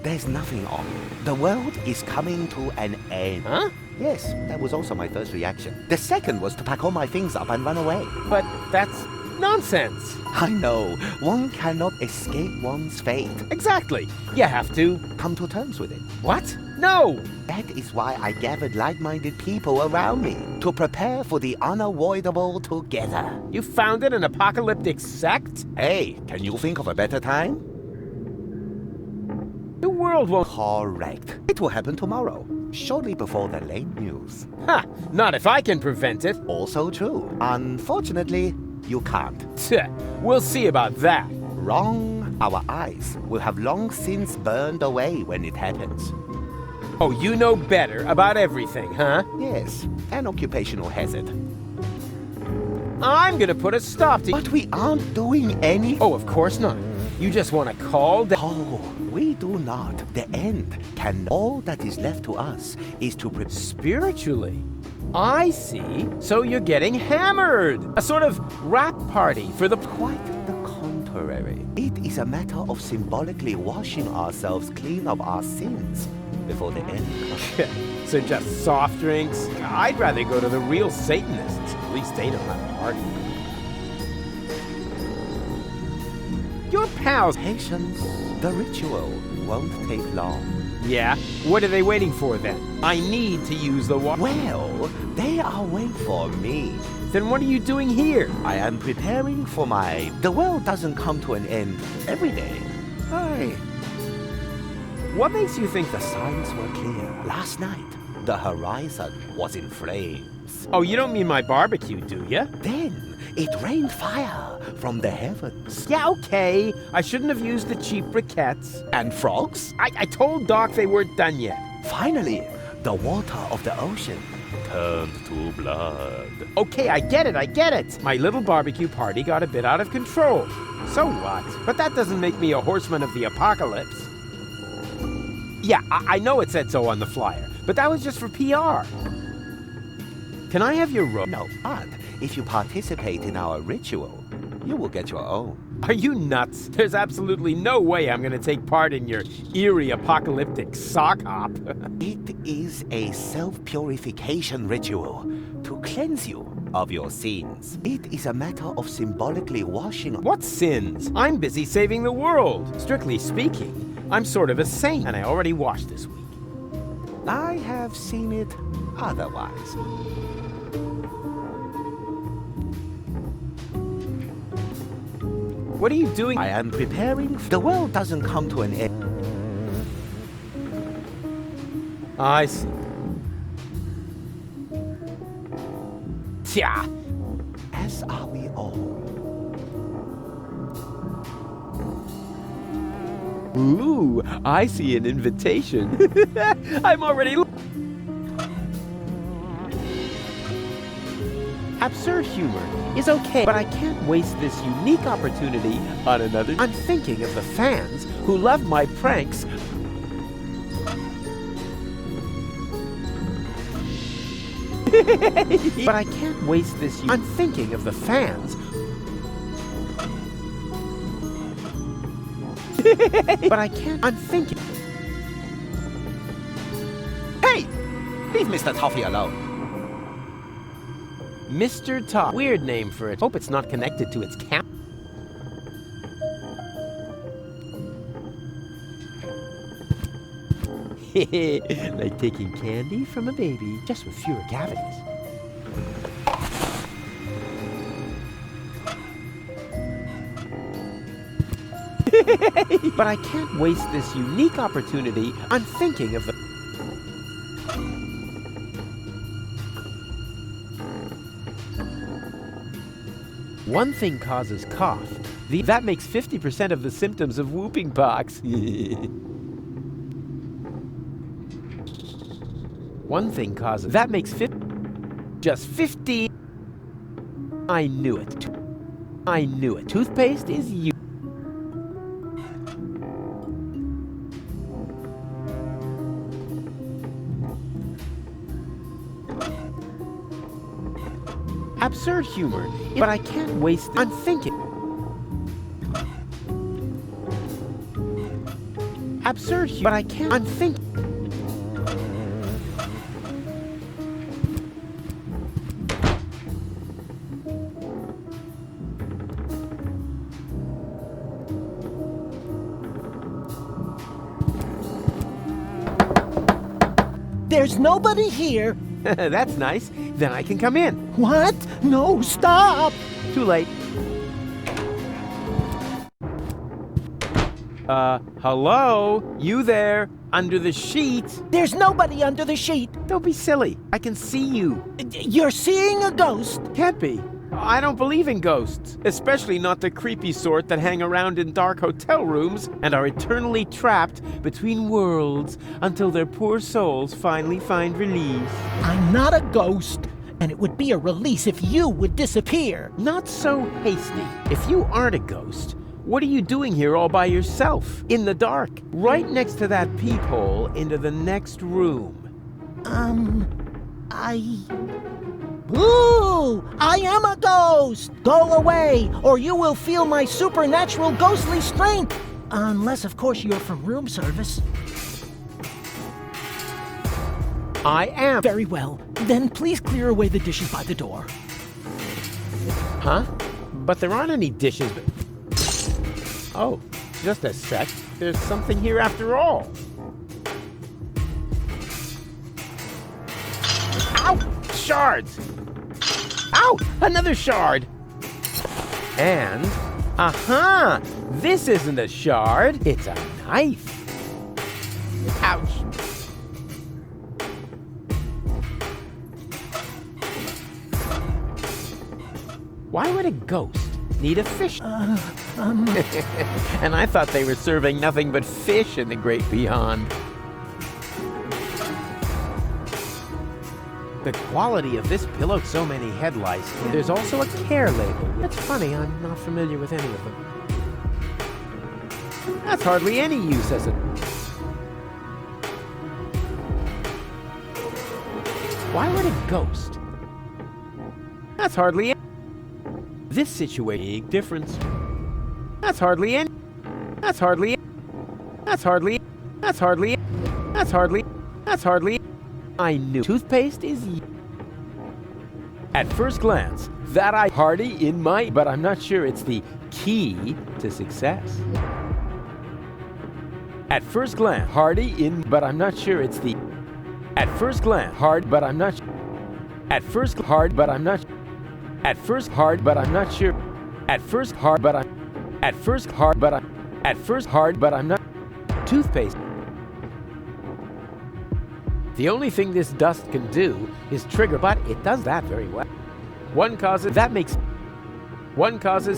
Speaker 12: there's nothing on. The world is coming to an end.
Speaker 3: Huh?
Speaker 12: Yes, that was also my first reaction. The second was to pack all my things up and run away.
Speaker 3: But that's nonsense.
Speaker 12: I know. One cannot escape one's fate.
Speaker 3: Exactly. You have to
Speaker 12: come to terms with it.
Speaker 3: What? No!
Speaker 12: That is why I gathered like-minded people around me, to prepare for the unavoidable together.
Speaker 3: You founded an apocalyptic sect?
Speaker 12: Hey, can you think of a better time?
Speaker 3: The world will...
Speaker 12: Correct. It will happen tomorrow, shortly before the late news.
Speaker 3: Ha! Not if I can prevent it.
Speaker 12: Also true. Unfortunately, you can't.
Speaker 3: We'll see about that.
Speaker 12: Wrong. Our eyes will have long since burned away when it happens.
Speaker 3: Oh, you know better about everything, huh?
Speaker 12: Yes, an occupational hazard.
Speaker 3: I'm gonna put a stop to...
Speaker 12: But we aren't doing any...
Speaker 3: Oh, of course not. You just want to call the...
Speaker 12: Oh, we do not. The end can... All that is left to us is to...
Speaker 3: Spiritually? I see. So you're getting hammered. A sort of rap party for the...
Speaker 12: Quite the contrary. It is a matter of symbolically washing ourselves clean of our sins before the end.
Speaker 3: So just soft drinks? I'd rather go to the real Satanists. At least they know how to party. Your pals...
Speaker 12: Patience. The ritual won't take long.
Speaker 3: Yeah? What are they waiting for then? I need to use the water.
Speaker 12: Well, they are waiting for me.
Speaker 3: Then what are you doing here?
Speaker 12: I am preparing for my... The world doesn't come to an end every day.
Speaker 3: What makes you think
Speaker 12: The signs were clear. Last night, the horizon was in flames.
Speaker 3: Oh, you don't mean my barbecue, do you?
Speaker 12: Then it rained fire from the heavens.
Speaker 3: Yeah, okay. I shouldn't have used the cheap briquettes.
Speaker 12: And frogs?
Speaker 3: I told Doc they weren't done yet.
Speaker 12: Finally, the water of the ocean turned to blood.
Speaker 3: Okay, I get it. My little barbecue party got a bit out of control. So what? But that doesn't make me a horseman of the apocalypse. Yeah, I know it said so on the flyer, but that was just for PR. Can I have your robe?
Speaker 12: No, but if you participate in our ritual, you will get your own.
Speaker 3: Are you nuts? There's absolutely no way I'm gonna take part in your eerie apocalyptic sock hop.
Speaker 12: It is a self-purification ritual to cleanse you of your sins. It is a matter of symbolically washing.
Speaker 3: What sins? I'm busy saving the world. Strictly speaking, I'm sort of a saint, and I already washed this week.
Speaker 12: I have seen it otherwise.
Speaker 3: What are you doing?
Speaker 12: I am preparing. The world doesn't come to an end.
Speaker 3: I see. Tja.
Speaker 12: As are we all.
Speaker 3: Ooh, I see an invitation. I'm already... Absurd humor is okay, but I can't waste this unique opportunity on another. I'm thinking of the fans who love my pranks. But I can't waste this. I'm thinking of the fans. But I can't. I'm thinking.
Speaker 12: Hey! Leave Mr. Toffee alone.
Speaker 3: Mr. Top. Weird name for it. Hope it's not connected to its camp. Like taking candy from a baby, just with fewer cavities. But I can't waste this unique opportunity. I'm thinking of the... One thing causes cough. That makes 50% of the symptoms of whooping pox. One thing causes... That makes just 50... I knew it. I knew it. Toothpaste is you. Absurd humor, but I can't waste it. I'm thinking. Absurd humor, but I can't. I'm thinking.
Speaker 13: There's nobody here.
Speaker 3: That's nice. Then I can come in.
Speaker 13: What? No, stop!
Speaker 3: Too late. Hello? You there? Under the sheet?
Speaker 13: There's nobody under the sheet.
Speaker 3: Don't be silly. I can see you.
Speaker 13: You're seeing a ghost.
Speaker 3: Can't be. I don't believe in ghosts, especially not the creepy sort that hang around in dark hotel rooms and are eternally trapped between worlds until their poor souls finally find release.
Speaker 13: I'm not a ghost, and it would be a release if you would disappear.
Speaker 3: Not so hasty. If you aren't a ghost, what are you doing here all by yourself, in the dark, right next to that peephole into the next room?
Speaker 13: Ooh! I am a ghost! Go away, or you will feel my supernatural ghostly strength! Unless, of course, you're from room service.
Speaker 3: I am.
Speaker 13: Very well. Then please clear away the dishes by the door.
Speaker 3: Huh? But there aren't any dishes. Oh, just a sec. There's something here after all. Ow! Shards! Ow! Another shard! And... aha! This isn't a shard, it's a knife! Ouch! Why would a ghost need a fish? And I thought they were serving nothing but fish in the great beyond. The quality of this pillow, so many head lice. There's also a care label. That's funny, I'm not familiar with any of them. That's hardly any use as a... Why would a ghost? That's hardly... This situation difference. That's hardly any. That's hardly. That's hardly. That's hardly. That's hardly. That's hardly. I knew toothpaste is. At first glance, that I hardy in my, but I'm not sure it's the key to success. At first glance, hardy in, but I'm not sure it's the. At first glance, hard, but I'm not. At first hard, but I'm not. At first hard, but I'm not sure. At first hard, but I'm. At first hard, but I'm. At first hard, but I'm not. Toothpaste. The only thing this dust can do is trigger, but it does that very well. One causes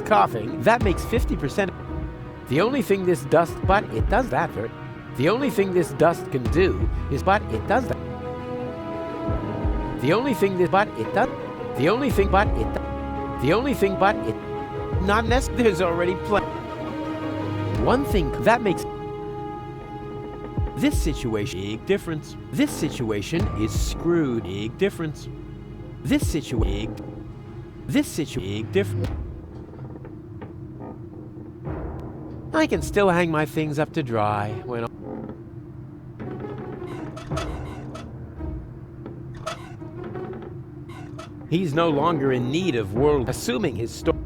Speaker 3: coughing, that makes 50%. The only thing this dust, but it does that very. The only thing this dust can do is, but it does that. The only thing this, but it does. The only thing, but it. The only thing, but it. Not necessarily. There's already plenty. One thing that makes. This situation, big difference. This situation is screwed, big difference. This situation, big difference. I can still hang my things up to dry when. He's no longer in need of world, assuming his story.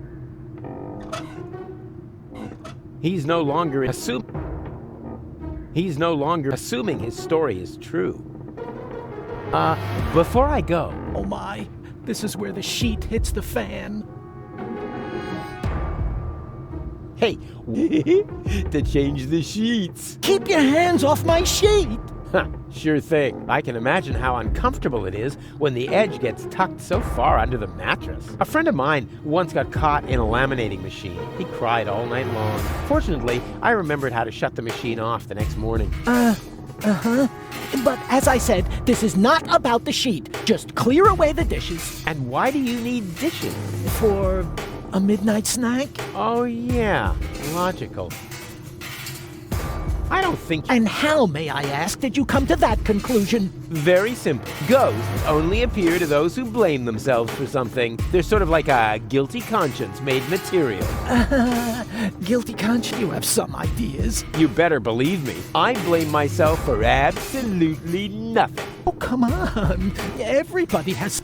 Speaker 3: He's no longer assuming his story is true. Before I go.
Speaker 13: Oh my, this is where the sheet hits the fan.
Speaker 3: Hey, to change the sheets.
Speaker 13: Keep your hands off my sheet!
Speaker 3: Sure thing. I can imagine how uncomfortable it is when the edge gets tucked so far under the mattress. A friend of mine once got caught in a laminating machine. He cried all night long. Fortunately, I remembered how to shut the machine off the next morning.
Speaker 13: But as I said, this is not about the sheet. Just clear away the dishes.
Speaker 3: And why do you need dishes?
Speaker 13: For a midnight snack?
Speaker 3: Oh yeah, logical. I don't think.
Speaker 13: And how, may I ask, did you come to that conclusion?
Speaker 3: Very simple. Ghosts only appear to those who blame themselves for something. They're sort of like a guilty conscience made material.
Speaker 13: Guilty conscience? You have some ideas.
Speaker 3: You better believe me. I blame myself for absolutely nothing.
Speaker 13: Oh, come on. Everybody has.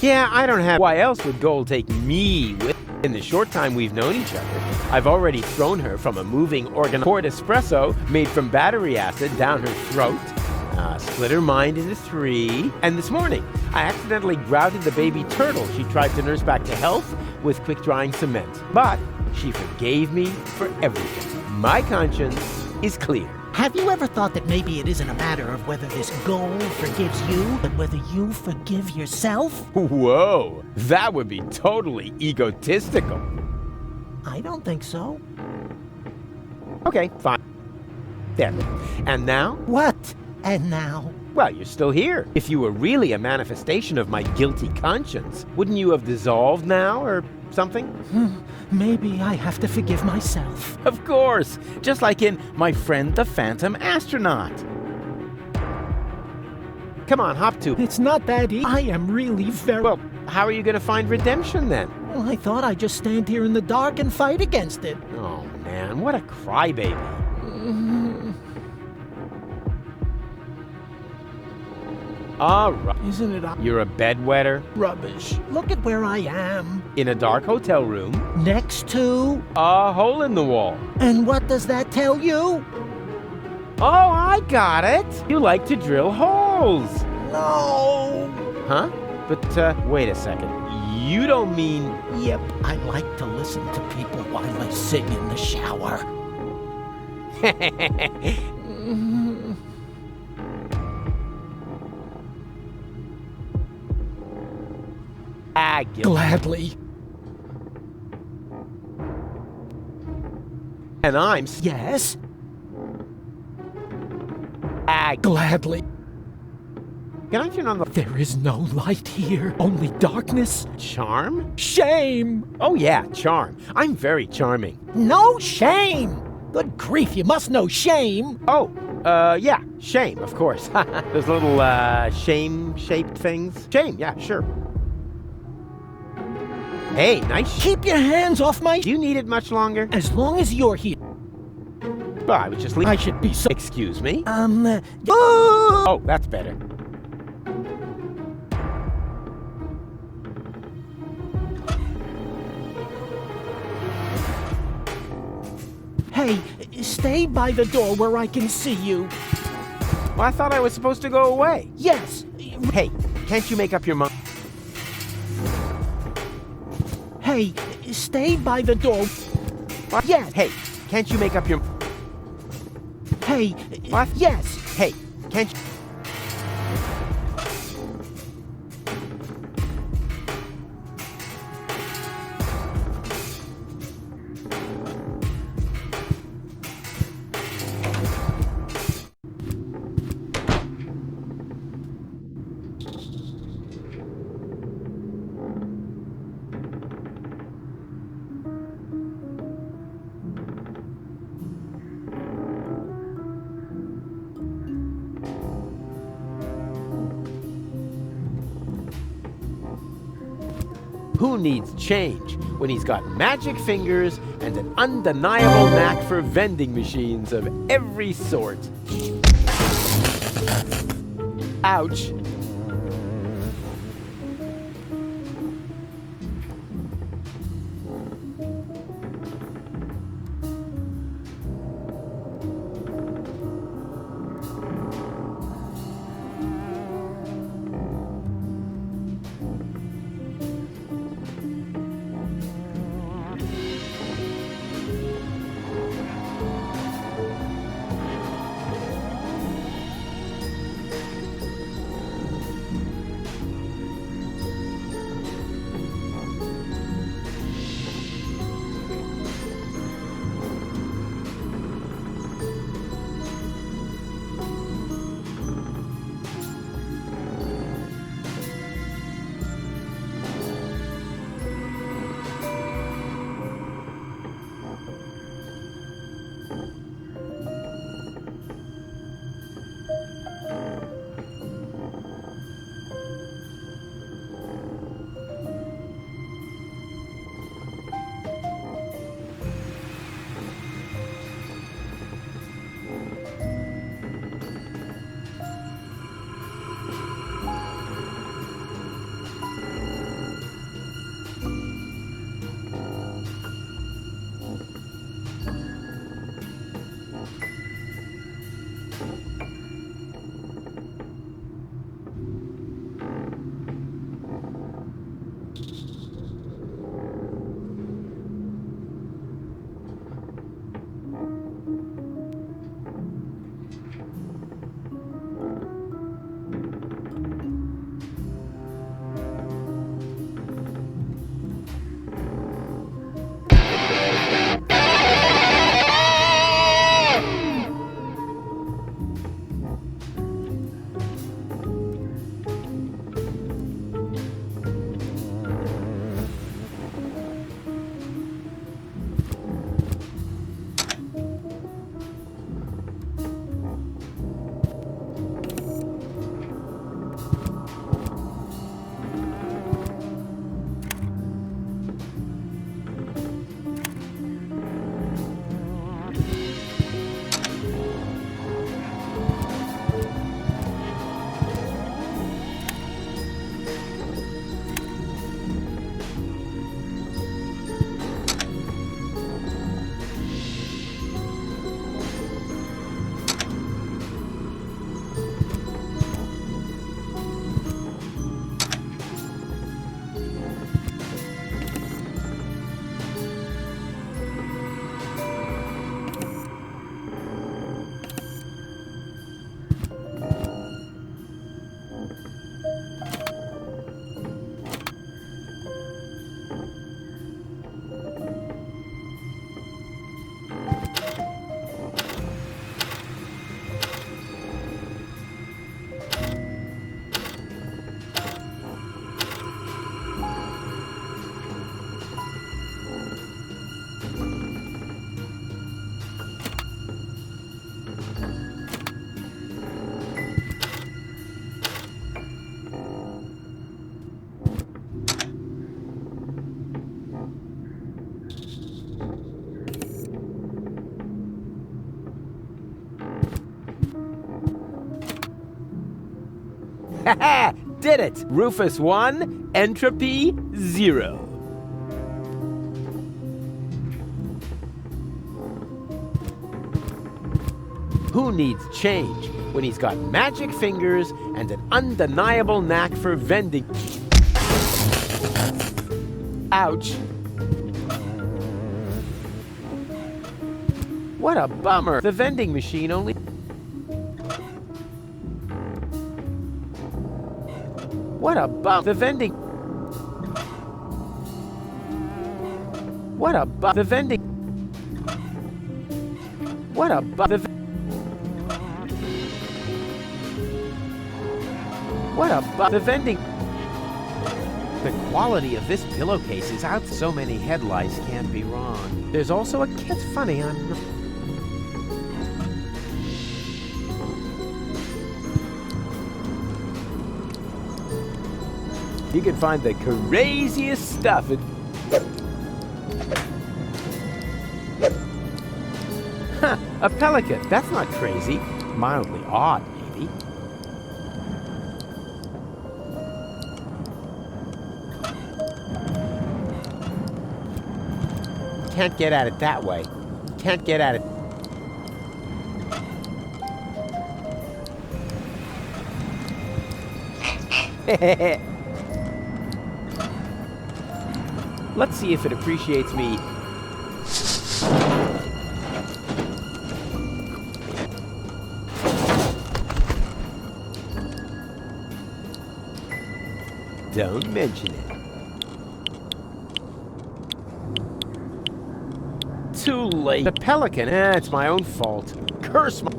Speaker 3: Yeah, I don't have. Why else would Gold take me with? In the short time we've known each other, I've already thrown her from a moving poured espresso made from battery acid down her throat, split her mind into 3, and this morning, I accidentally grouted the baby turtle she tried to nurse back to health with quick-drying cement. But she forgave me for everything. My conscience is clear.
Speaker 13: Have you ever thought that maybe it isn't a matter of whether this goal forgives you, but whether you forgive yourself?
Speaker 3: Whoa, that would be totally egotistical.
Speaker 13: I don't think so.
Speaker 3: Okay, fine. There. And now?
Speaker 13: What? And now?
Speaker 3: Well, you're still here. If you were really a manifestation of my guilty conscience, wouldn't you have dissolved now or something?
Speaker 13: Maybe I have to forgive myself.
Speaker 3: Of course, just like in My Friend the Phantom Astronaut. Come on, hop to.
Speaker 13: It's not that easy. I am really very...
Speaker 3: Well, how are you going to find redemption then?
Speaker 13: Well, I thought I'd just stand here in the dark and fight against it.
Speaker 3: Oh man, what a crybaby. All right.
Speaker 13: Isn't it?
Speaker 3: You're a bedwetter?
Speaker 13: Rubbish. Look at where I am.
Speaker 3: In a dark hotel room.
Speaker 13: Next to?
Speaker 3: A hole in the wall.
Speaker 13: And what does that tell you?
Speaker 3: Oh, I got it. You like to drill holes.
Speaker 13: No.
Speaker 3: Huh? But, wait a second. You don't mean...
Speaker 13: Yep, I like to listen to people while I sing in the shower. Gladly.
Speaker 3: And I'm...
Speaker 13: Yes? Gladly.
Speaker 3: Can I turn on the...
Speaker 13: There is no light here, only darkness.
Speaker 3: Charm?
Speaker 13: Shame!
Speaker 3: Oh yeah, charm. I'm very charming.
Speaker 13: No shame! Good grief, you must know shame.
Speaker 3: Oh, yeah, shame, of course. Those little, shame-shaped things. Shame, yeah, sure. Hey, nice.
Speaker 13: Keep your hands off my...
Speaker 3: Do you need it much longer?
Speaker 13: As long as you're here.
Speaker 3: Well, I was just leaving.
Speaker 13: I should be so...
Speaker 3: Excuse me?
Speaker 13: Oh,
Speaker 3: that's better.
Speaker 13: Hey, stay by the door where I can see you.
Speaker 3: Well, I thought I was supposed to go away.
Speaker 13: Yes.
Speaker 3: Hey, can't you make up your mind?
Speaker 13: Hey, stay by the door.
Speaker 3: What?
Speaker 13: Yes.
Speaker 3: Hey, can't you make up your...
Speaker 13: Hey.
Speaker 3: What?
Speaker 13: Yes.
Speaker 3: Hey, can't you... Who needs change when he's got magic fingers and an undeniable knack for vending machines of every sort? Ouch. Haha! Did it! Rufus 1, entropy 0. Who needs change when he's got magic fingers and an undeniable knack for vending? Ouch. What a bummer. The vending machine only... What a bum. The vending... What a bum. The vending... What a bum. The... What a bum. The vending... The quality of this pillowcase is out. So many headlights can't be wrong. There's also a... It's funny, You can find the craziest stuff in... Huh, a pelican. That's not crazy. Mildly odd, maybe. Can't get at it that way. Can't get at it. Let's see if it appreciates me. Don't mention it. Too late. The pelican. It's my own fault. Curse my...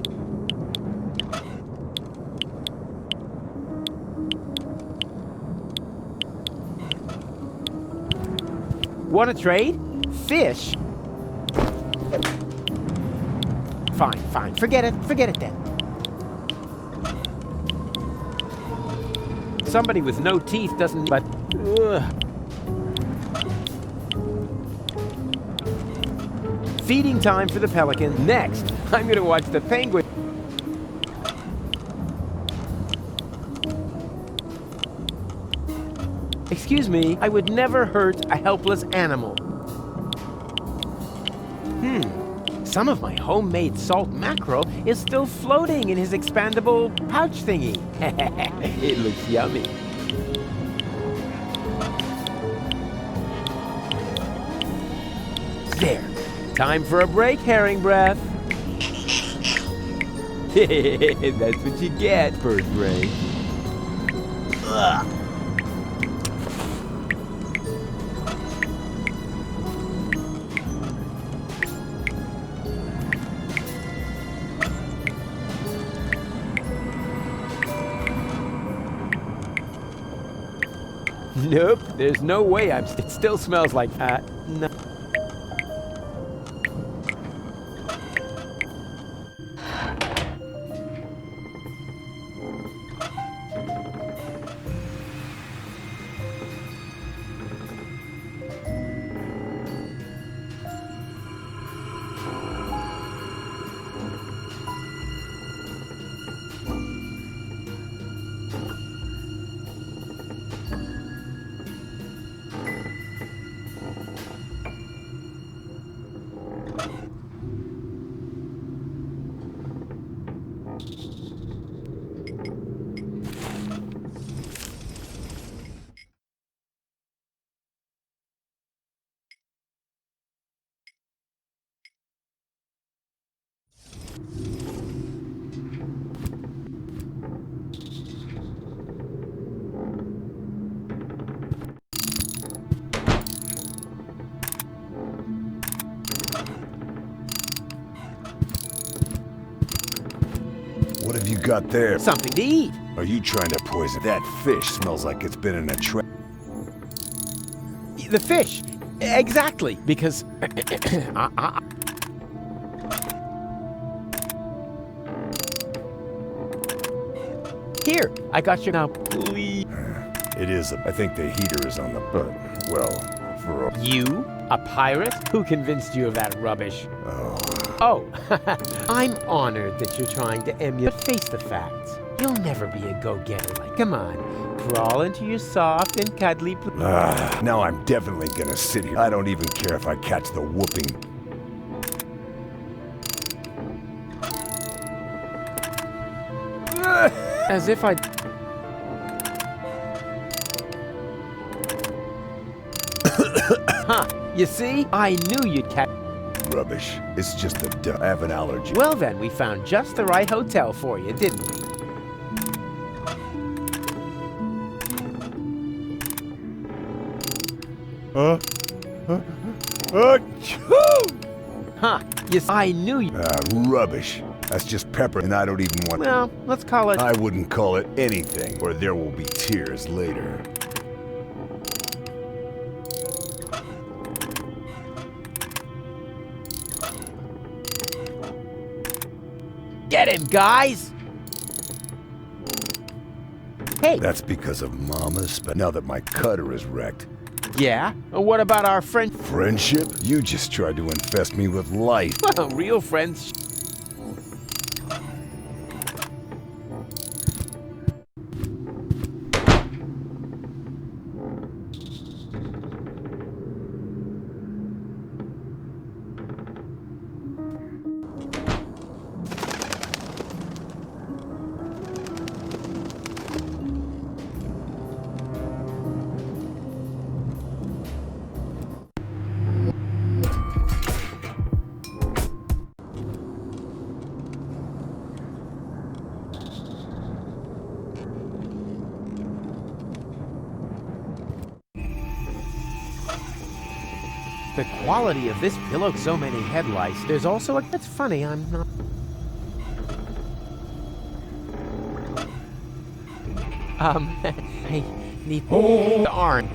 Speaker 3: Want to trade? Fish? Fine, fine. Forget it. Forget it then. Somebody with no teeth doesn't... But... Feeding time for the pelican. Next, I'm going to watch the penguin. Excuse me, I would never hurt a helpless animal. Some of my homemade salt mackerel is still floating in his expandable pouch thingy. It looks yummy. There. Time for a break, herring breath. That's what you get, bird brain. Ugh. Nope, there's no way it still smells like no.
Speaker 1: What have you got there?
Speaker 3: Something to eat.
Speaker 1: Are you trying to poison? That fish smells like it's been in a trap.
Speaker 3: The fish. Exactly. Because... Here, I got you now. Please.
Speaker 1: It is. I think the heater is on the butt. Well, for a...
Speaker 3: You? A pirate? Who convinced you of that rubbish? Oh, I'm honored that you're trying to emulate. Face the facts. You'll never be a go-getter. Come on, crawl into your soft and cuddly...
Speaker 1: Now I'm definitely gonna sit here. I don't even care if I catch the whooping.
Speaker 3: As if I... Huh, you see? I knew you'd catch...
Speaker 1: Rubbish. It's just a I have an allergy.
Speaker 3: Well then, we found just the right hotel for you, didn't we? Huh, yes, I knew you...
Speaker 1: Rubbish. That's just pepper, and I don't even want...
Speaker 3: Well, let's call it...
Speaker 1: I wouldn't call it anything, or there will be tears later.
Speaker 3: Get him, guys! Hey!
Speaker 1: That's because of Mama's, but now that my cutter is wrecked...
Speaker 3: Yeah? What about our friend...
Speaker 1: Friendship? You just tried to infest me with life.
Speaker 3: Well, real friends... The quality of this pillow, so many headlights. There's also a... It's funny, I'm not... I need... the arm.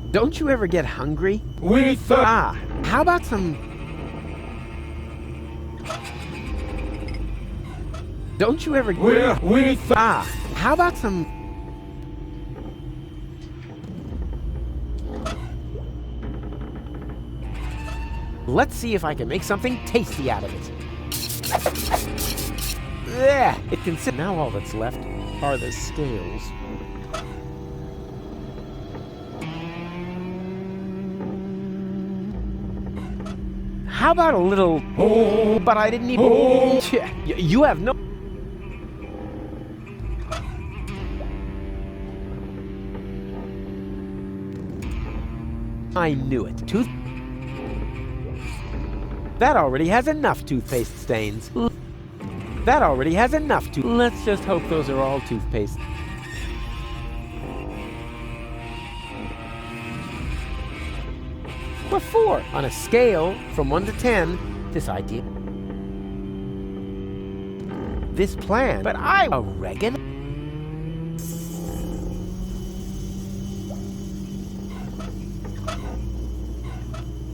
Speaker 3: Don't you ever get hungry? How about some... Don't you ever... how about some... Let's see if I can make something tasty out of it. Yeah, it can sit. Now all that's left are the scales. How about a little... but I didn't even... You have no... I knew it. That already has enough toothpaste stains. That already has enough to... Let's just hope those are all toothpaste. What for? On a scale from 1 to 10, this idea... This plan... But I... Oregano?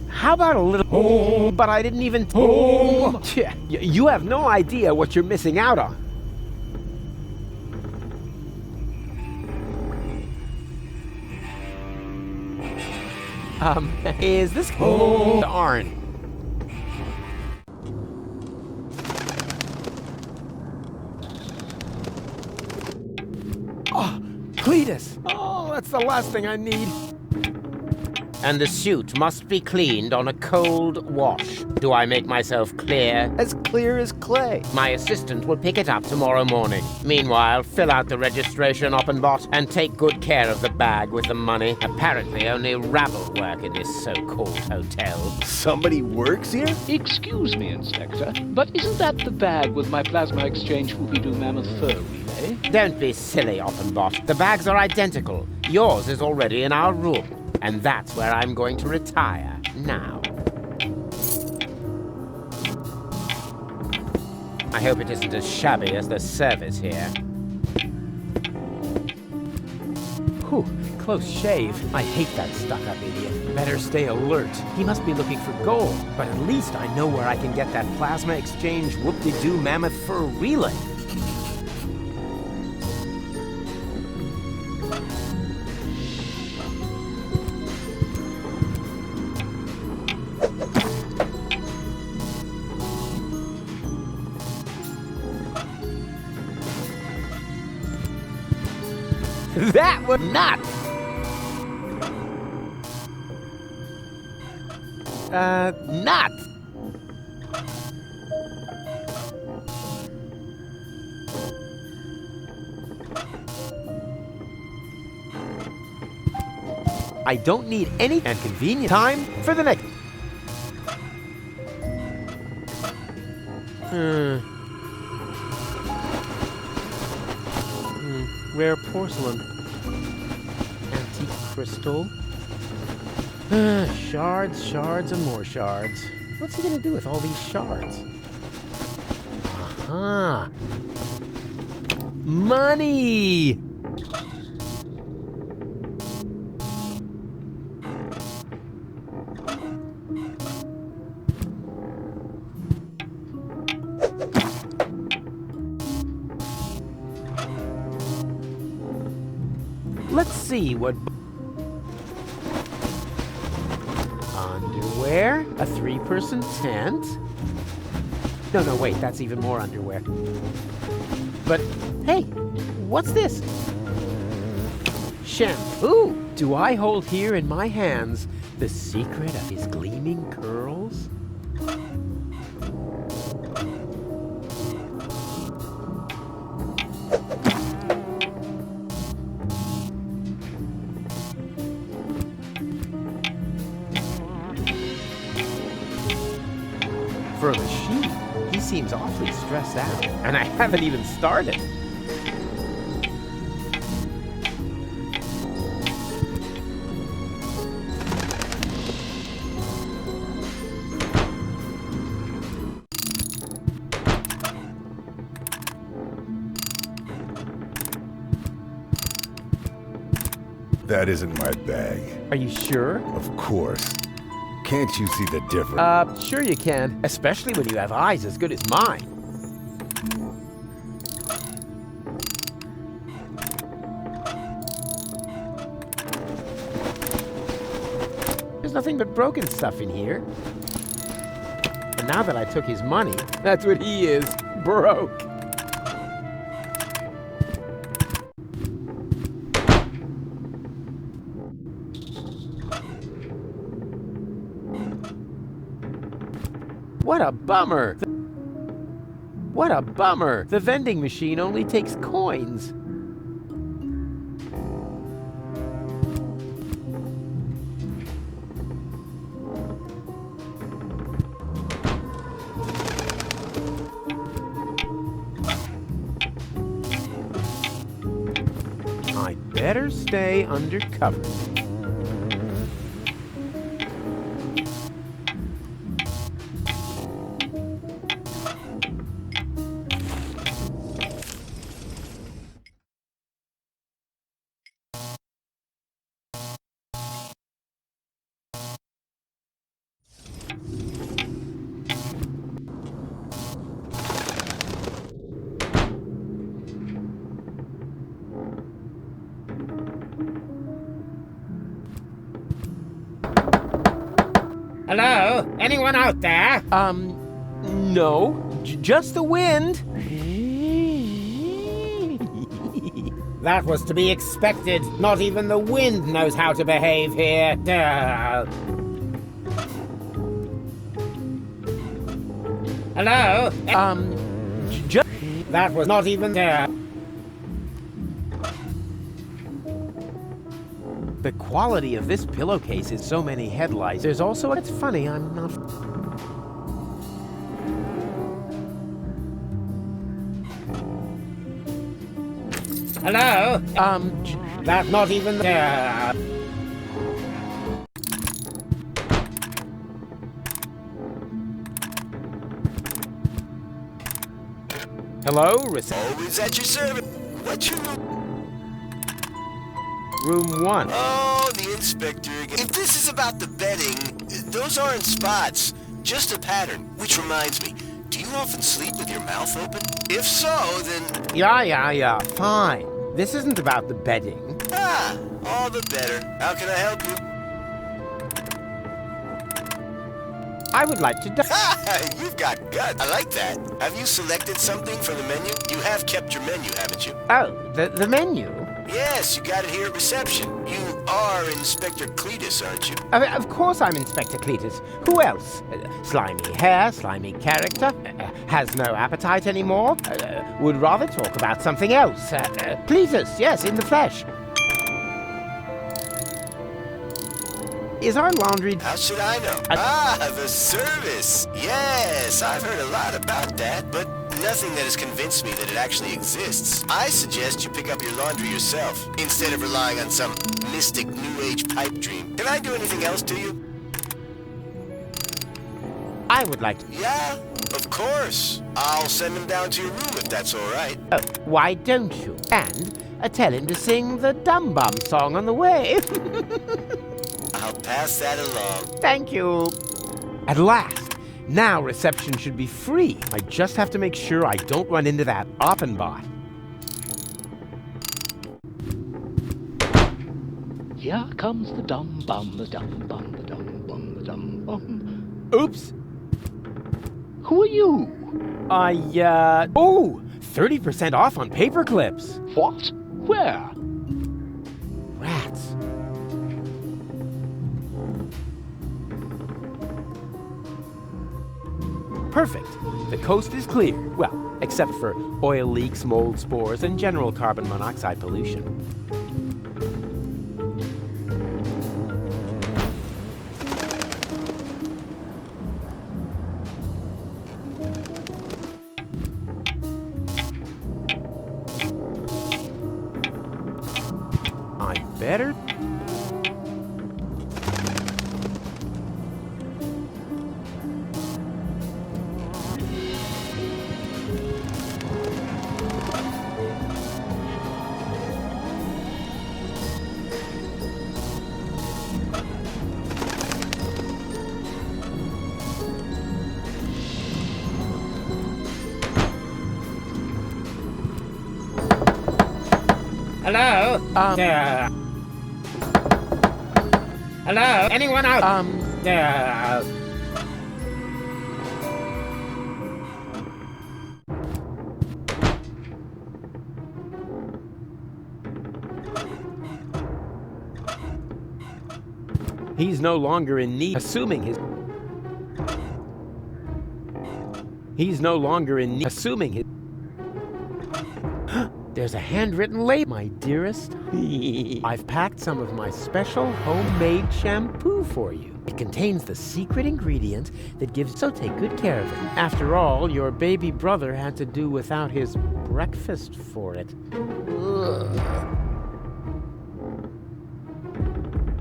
Speaker 3: How about a little... but I didn't even... You have no idea what you're missing out on. Is this... Darn. Oh, Cletus! Oh, that's the last thing I need. And the suit must be cleaned on a cold wash. Do I make myself clear?
Speaker 7: As clear as clay.
Speaker 3: My assistant will pick it up tomorrow morning. Meanwhile, fill out the registration, Oppenbot, and take good care of the bag with the money. Apparently, only rabble work in this so-called hotel.
Speaker 7: Somebody works here?
Speaker 14: Excuse me, Inspector, but isn't that the bag with my plasma exchange Whoopie-Doo Mammoth fur relay?
Speaker 3: Don't be silly, Oppenbot. The bags are identical. Yours is already in our room. And that's where I'm going to retire now. I hope it isn't as shabby as the service here. Whew, close shave. I hate that stuck-up idiot. Better stay alert. He must be looking for gold, but at least I know where I can get that plasma exchange whoop-de-doo mammoth fur relay. That was nuts! Nuts! I don't need any inconvenience. Time for the next. Rare porcelain. Antique crystal. Shards, shards, and more shards. What's he gonna do with all these shards? Aha! Money! Let's see what... Underwear, a 3-person tent. No, wait, that's even more underwear. But, hey, what's this? Shampoo! Do I hold here in my hands the secret of his gleaming curls? For a machine, he seems awfully stressed out, and I haven't even started.
Speaker 1: That isn't my bag.
Speaker 3: Are you sure?
Speaker 1: Of course. Can't you see the difference?
Speaker 3: Sure you can, especially when you have eyes as good as mine. There's nothing but broken stuff in here. And now that I took his money, that's what he is, broke. What a bummer! What a bummer! The vending machine only takes coins. I'd better stay undercover.
Speaker 12: Hello? Anyone out there?
Speaker 3: No. Just the wind.
Speaker 12: That was to be expected. Not even the wind knows how to behave here. Hello? That was not even there.
Speaker 3: The quality of this pillowcase is so many headlights. There's also, it's funny, I'm not...
Speaker 12: Hello? That not even there.
Speaker 3: Hello?
Speaker 11: Always at your service. What's your
Speaker 3: Room 1.
Speaker 11: Oh, the inspector again. If this is about the betting, those aren't spots. Just a pattern. Which reminds me, do you often sleep with your mouth open? If so, then...
Speaker 3: Yeah. Fine. This isn't about the betting.
Speaker 11: Ah, all the better. How can I help you?
Speaker 3: I would like to...
Speaker 11: You've got guts. I like that. Have you selected something from the menu? You have kept your menu, haven't you?
Speaker 3: Oh, the menu?
Speaker 11: Yes, you got it here at reception. You are Inspector Cletus, aren't you?
Speaker 3: Of course I'm Inspector Cletus. Who else? Slimy hair, slimy character, has no appetite anymore, would rather talk about something else. Cletus, yes, in the flesh. Is our laundry...
Speaker 11: How should I know? The service. Yes, I've heard a lot about that, but nothing that has convinced me that it actually exists. I suggest you pick up your laundry yourself, instead of relying on some mystic New Age pipe dream. Can I do anything else to you?
Speaker 3: I would like to...
Speaker 11: Yeah, of course. I'll send him down to your room if that's all right.
Speaker 3: Oh, why don't you? And tell him to sing the Dum Bum song on the way.
Speaker 11: I'll pass that along.
Speaker 3: Thank you. At last. Now reception should be free. I just have to make sure I don't run into that Oppenbot.
Speaker 14: Here comes the dum bum, the dum bum, the dum bum, the dum bum.
Speaker 3: Oops.
Speaker 14: Who are you?
Speaker 3: Oh, 30% off on paper clips.
Speaker 14: What? Where?
Speaker 3: Rats. Perfect. The coast is clear. Well, except for oil leaks, mold spores, and general carbon monoxide pollution. I better...
Speaker 15: Hello? Hello? Anyone out?
Speaker 3: He's no longer in need, assuming his... He's no longer in need, assuming his... There's a handwritten label, my dearest. I've packed some of my special homemade shampoo for you. It contains the secret ingredient that gives... So take good care of it. After all, your baby brother had to do without his breakfast for it. Ugh.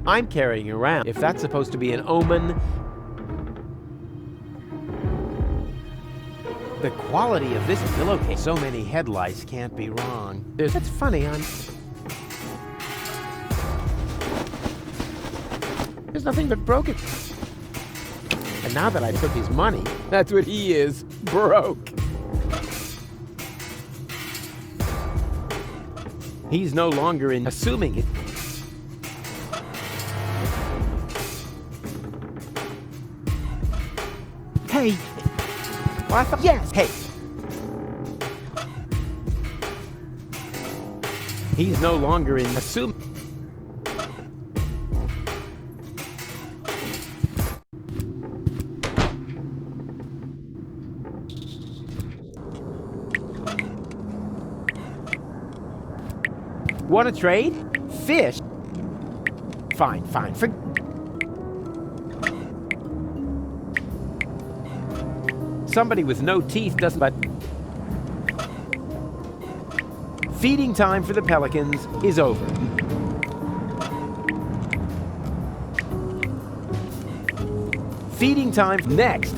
Speaker 3: I'm carrying around. If that's supposed to be an omen... The quality of this pillowcase, so many headlights can't be wrong. It's funny, there's nothing but broken. And now that I took his money, that's what he is, broke. He's no longer in assuming it. Hey. Well, I thought, yes, hey. He's no longer in assume. Want to trade? Fish? Fine. Somebody with no teeth doesn't, but... Feeding time for the pelicans is over. Feeding time next.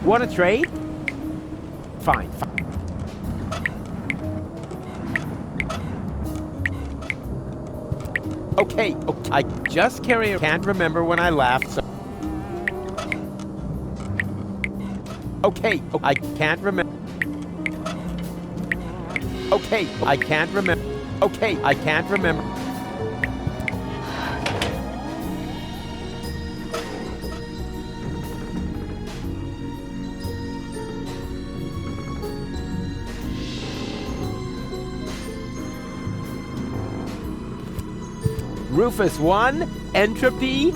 Speaker 3: Want to trade? Fine. Okay, I just can't remember when I laughed, so... Okay, I can't remember. Okay, I can't remember. Okay, I can't remember. Rufus 1, entropy.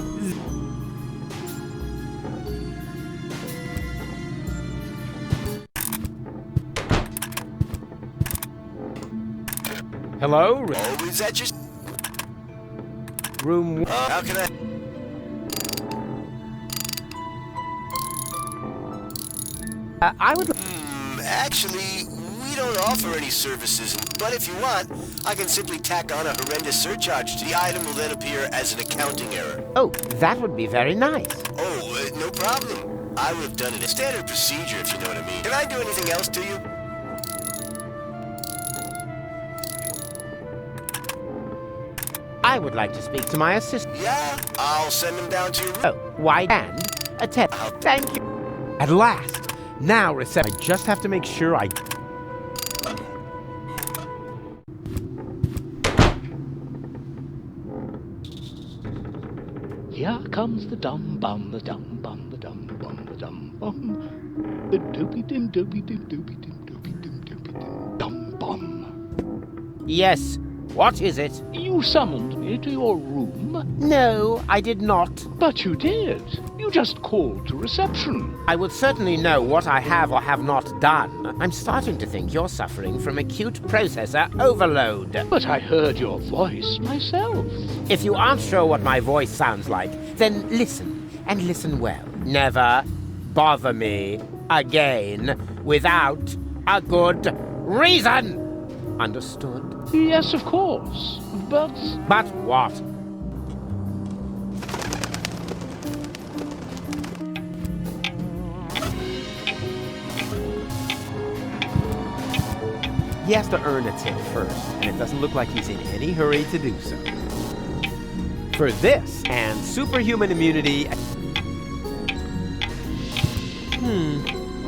Speaker 3: Hello?
Speaker 11: Oh, is that your...
Speaker 3: Room...
Speaker 11: How can I...
Speaker 3: I would...
Speaker 11: Actually, we don't offer any services, but if you want, I can simply tack on a horrendous surcharge. The item will then appear as an accounting error.
Speaker 3: Oh, that would be very nice.
Speaker 11: Oh, no problem. I would have done it as standard procedure, if you know what I mean. Can I do anything else to you?
Speaker 3: I would like to speak to my assistant.
Speaker 11: Yeah, I'll send him down to your room.
Speaker 3: Oh, why and a tip. Thank you. At last. Now, I just have to make sure I...
Speaker 14: Here comes the dum bum, the dum bum, the dum bum, the dum bum. The doopy dim doopy dim doopy dim doopy dim doopy dim dum bum.
Speaker 3: Yes. What is it?
Speaker 14: You summoned me to your room?
Speaker 3: No, I did not.
Speaker 14: But you did. You just called to reception.
Speaker 3: I would certainly know what I have or have not done. I'm starting to think you're suffering from acute processor overload.
Speaker 14: But I heard your voice myself.
Speaker 3: If you aren't sure what my voice sounds like, then listen, and listen well. Never bother me again without a good reason. Understood?
Speaker 14: Yes, of course. But...
Speaker 3: But what? He has to earn a tip first, and it doesn't look like he's in any hurry to do so. For this, and superhuman immunity...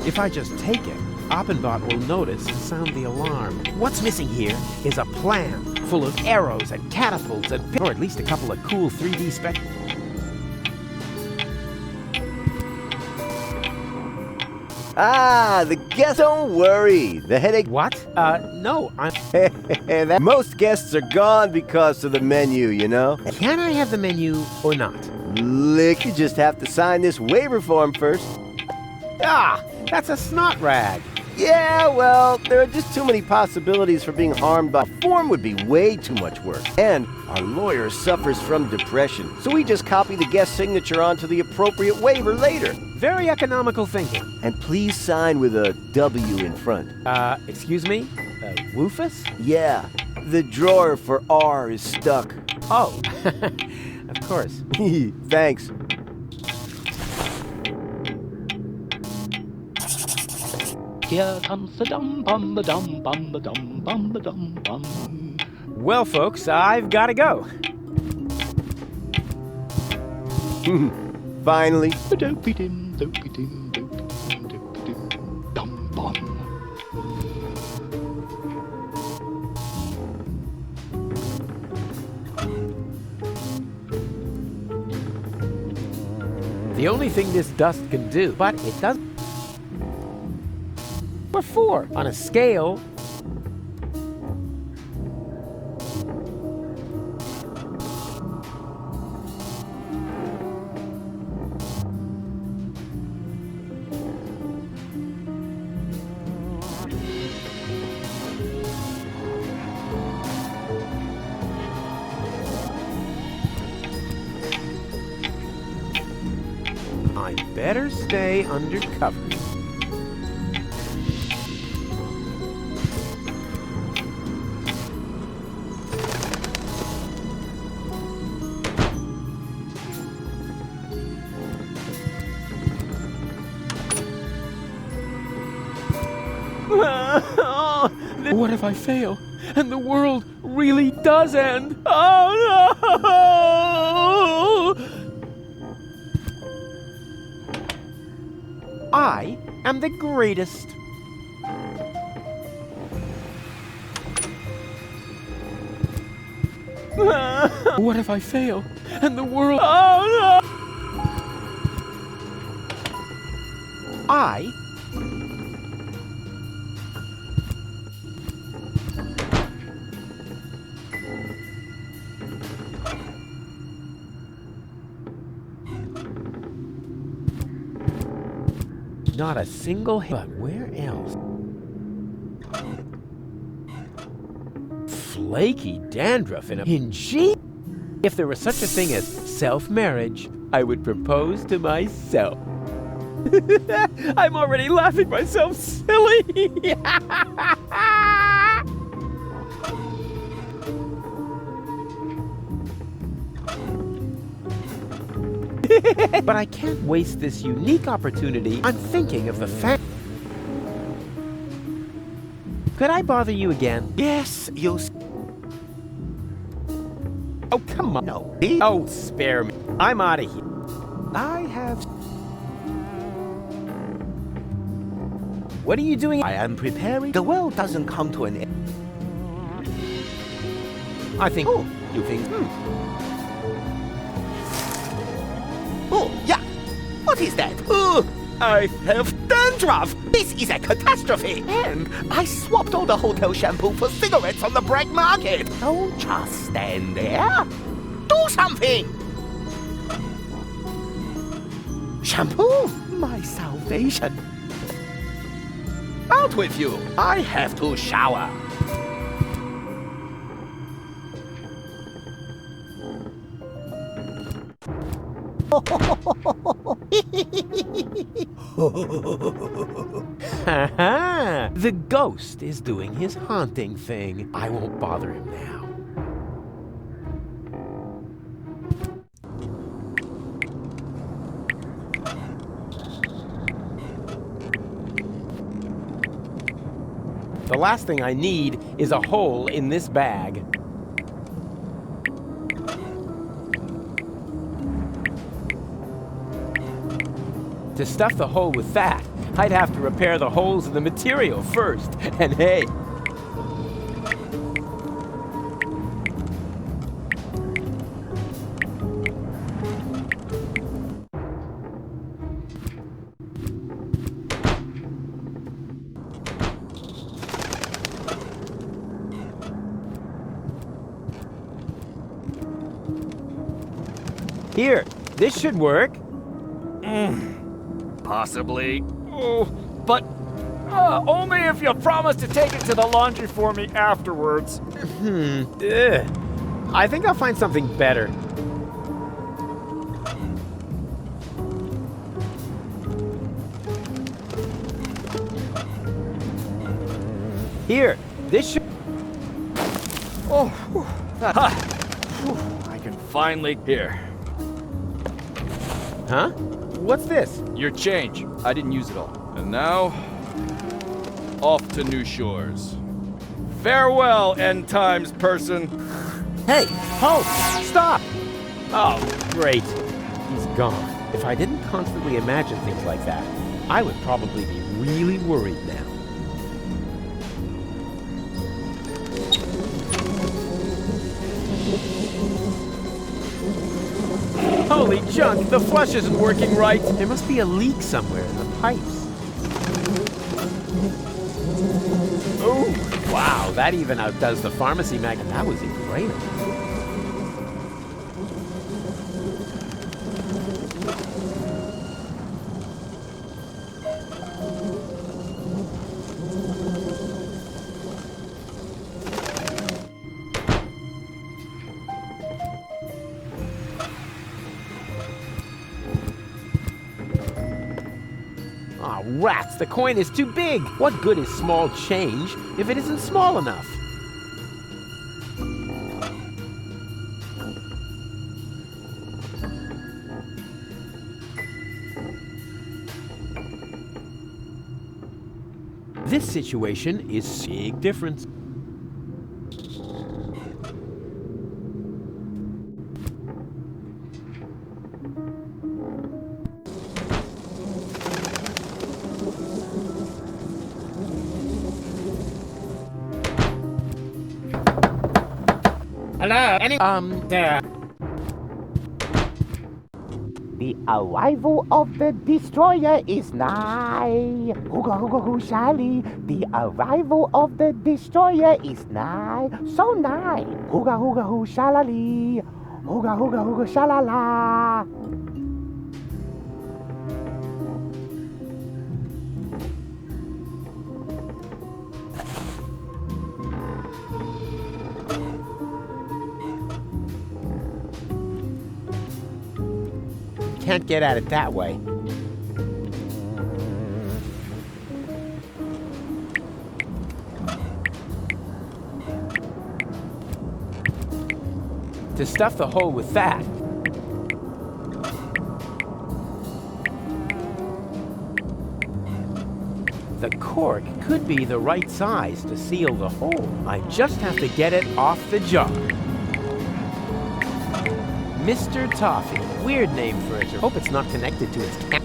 Speaker 3: If I just take it, Oppenbot will notice and sound the alarm. What's missing here is a plan full of arrows and catapults and... or at least a couple of cool 3D spec...
Speaker 7: Ah, the guests. Don't worry. The headache.
Speaker 3: What? No, I'm...
Speaker 7: Most guests are gone because of the menu, you know?
Speaker 3: Can I have the menu or not?
Speaker 7: Lick, you just have to sign this waiver form first.
Speaker 3: Ah, that's a snot rag.
Speaker 7: Yeah, well, there are just too many possibilities for being harmed by... Form would be way too much work. And our lawyer suffers from depression, so we just copy the guest signature onto the appropriate waiver later.
Speaker 3: Very economical thinking.
Speaker 7: And please sign with a W in front.
Speaker 3: Excuse me? Woofus?
Speaker 7: Yeah, the drawer for R is stuck.
Speaker 3: Oh, of course.
Speaker 7: Thanks.
Speaker 14: Here comes the dum bum, the dum bum, the dum bum, the dum bum.
Speaker 3: Well, folks, I've got to go.
Speaker 7: Finally.
Speaker 14: Dopey dim, dopey dim, dopey dim, dopey dim, dum bum.
Speaker 3: The only thing this dust can do, but it does... Or 4 on a scale. I better stay undercover. What if I fail and the world really does end? Oh no! I am the greatest. What if I fail and the world... Oh no! Not a single hit. But where else? Flaky dandruff in G. If there was such a thing as self-marriage, I would propose to myself. I'm already laughing myself silly. But I can't waste this unique opportunity. I'm thinking of the fact. Could I bother you again?
Speaker 12: Yes, you.
Speaker 3: Oh, come on.
Speaker 12: No.
Speaker 3: Oh, spare me. I'm out of here. I have. What are you doing?
Speaker 12: I am preparing. The world doesn't come to an end.
Speaker 3: I think.
Speaker 12: Oh, you think? Oh, yeah. What is that? Oh, I have dandruff. This is a catastrophe. And I swapped all the hotel shampoo for cigarettes on the black market. Don't just stand there. Do something. Shampoo, my salvation. Out with you. I have to shower.
Speaker 3: Ha-ha! The ghost is doing his haunting thing. I won't bother him now. The last thing I need is a hole in this bag. To stuff the hole with that, I'd have to repair the holes in the material first. And hey, here, this should work.
Speaker 8: Possibly. Oh, but only if you promise to take it to the laundry for me afterwards.
Speaker 3: I think I'll find something better. Here, this should.
Speaker 8: Oh, I can finally hear.
Speaker 3: Huh? What's this?
Speaker 8: Your change. I didn't use it all. And now, off to new shores. Farewell, end times person.
Speaker 3: Hey, halt! Stop! Oh, great. He's gone. If I didn't constantly imagine things like that, I would probably be really worried now. Holy junk! The flush isn't working right! There must be a leak somewhere in the pipes. Oh, wow, that even outdoes the pharmacy mag. That was incredible. Aw, rats, the coin is too big. What good is small change if it isn't small enough? This situation is a big difference.
Speaker 15: Hello, there.
Speaker 12: The arrival of the destroyer is nigh. Hooga hooga hoo shally. The arrival of the destroyer is nigh. So nigh. Hooga hooga hoo shalali. Hooga hooga hooga shalala.
Speaker 3: can't get at it that way. To stuff the hole with that, the cork could be the right size to seal the hole. I just have to get it off the jar. Mr. Toffee. Weird name for it. Hope it's not connected to its cap.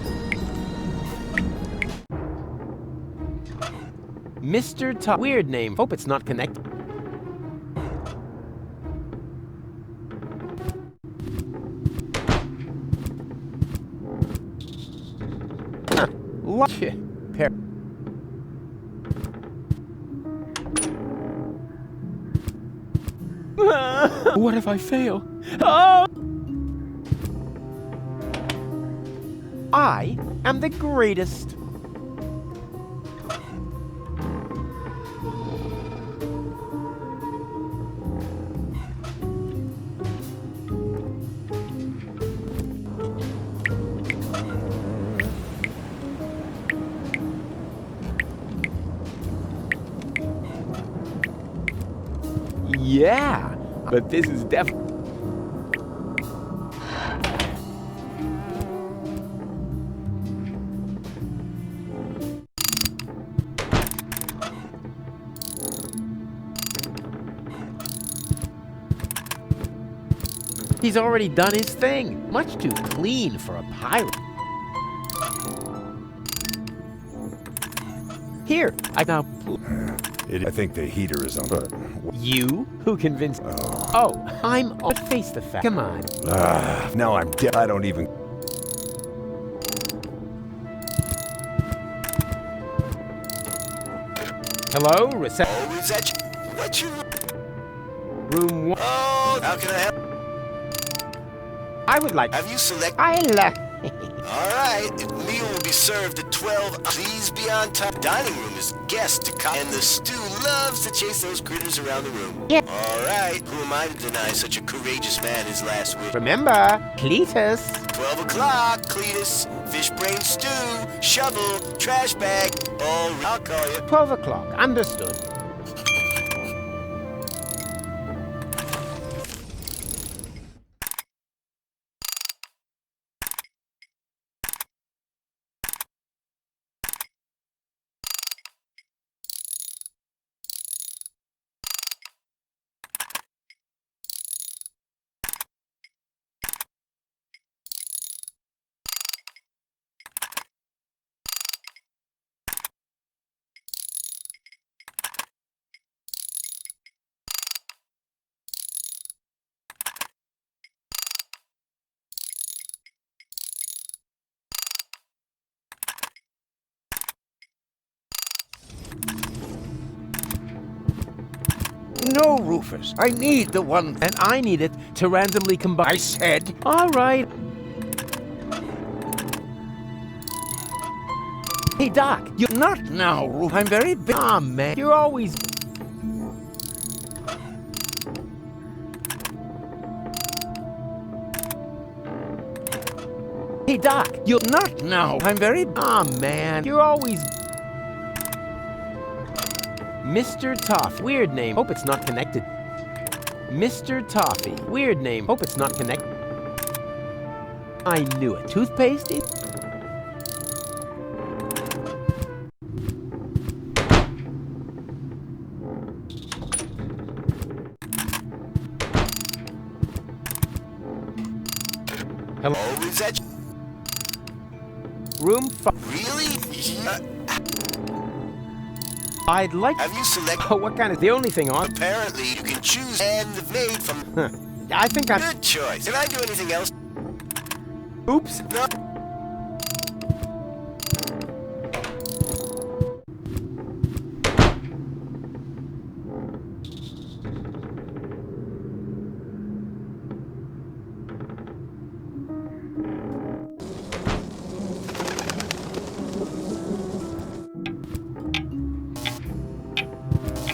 Speaker 3: Mr. Toffee. Weird name. Hope it's not connected. What if I fail? Oh! I am the greatest. Yeah, but this is definitely... He's already done his thing. Much too clean for a pilot. Here, I now...
Speaker 1: I think the heater is on.
Speaker 3: You? Who convinced... Oh, I'm on. Face the fact. Come on.
Speaker 1: Now I'm dead. I don't even...
Speaker 3: Hello? Reception.
Speaker 11: Oh, is that you? What you...
Speaker 3: Room 1.
Speaker 11: Oh, how can I help?
Speaker 3: I would like...
Speaker 11: Have you selected...
Speaker 3: I like...
Speaker 11: Alright, meal will be served at 12. Please be on time. Dining room is guest to come. And the stew loves to chase those critters around the room.
Speaker 3: Yeah.
Speaker 11: Alright, who am I to deny such a courageous man his last wish?
Speaker 3: Remember, Cletus.
Speaker 11: 12 o'clock, Cletus. Fish brain stew, shovel, trash bag. Oh, I'll call you.
Speaker 3: 12 o'clock. Understood.
Speaker 10: No, Rufus. I need the one...
Speaker 3: And I need it to randomly combine...
Speaker 10: I said...
Speaker 3: All right. Hey, Doc, you're
Speaker 10: not now, Rufus. I'm very busy.
Speaker 3: Aw, man. You're always... Hey, Doc, you're
Speaker 10: not now. I'm very...
Speaker 3: Aw, man. You're always... Mr. Toffee. Weird name. Hope it's not connected. Mr. Toffee. Weird name. Hope it's not connected. I knew it. Toothpaste? Hello?
Speaker 11: Oh, is that...
Speaker 3: Room 5.
Speaker 11: Really?
Speaker 3: I'd like...
Speaker 11: Have you selected...
Speaker 3: Oh, what kind of... The only thing on...
Speaker 11: Apparently, you can choose and the made from...
Speaker 3: I think I...
Speaker 11: Good choice. Can I do anything else?
Speaker 3: Oops.
Speaker 11: No.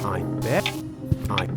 Speaker 3: I bet I...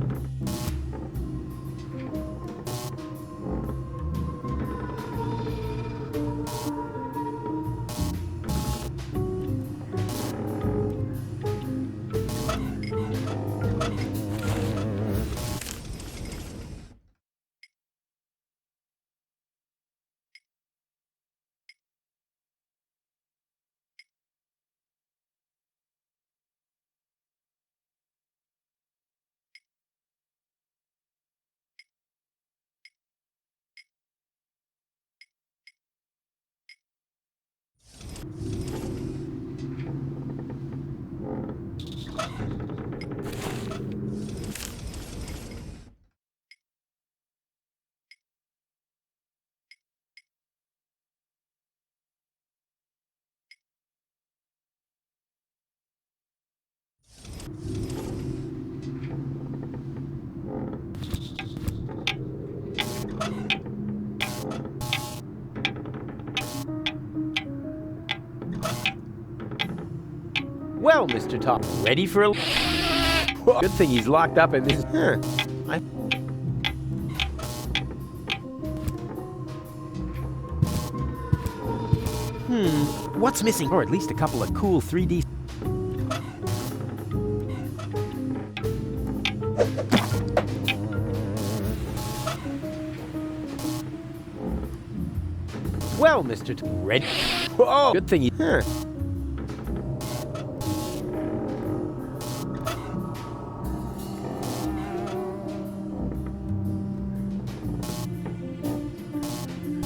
Speaker 3: Well, Mr. Top, ready for a... Good thing he's locked up in this... What's missing? Or at least a couple of cool 3D... Well, Mr. Ready? Oh, good thing he...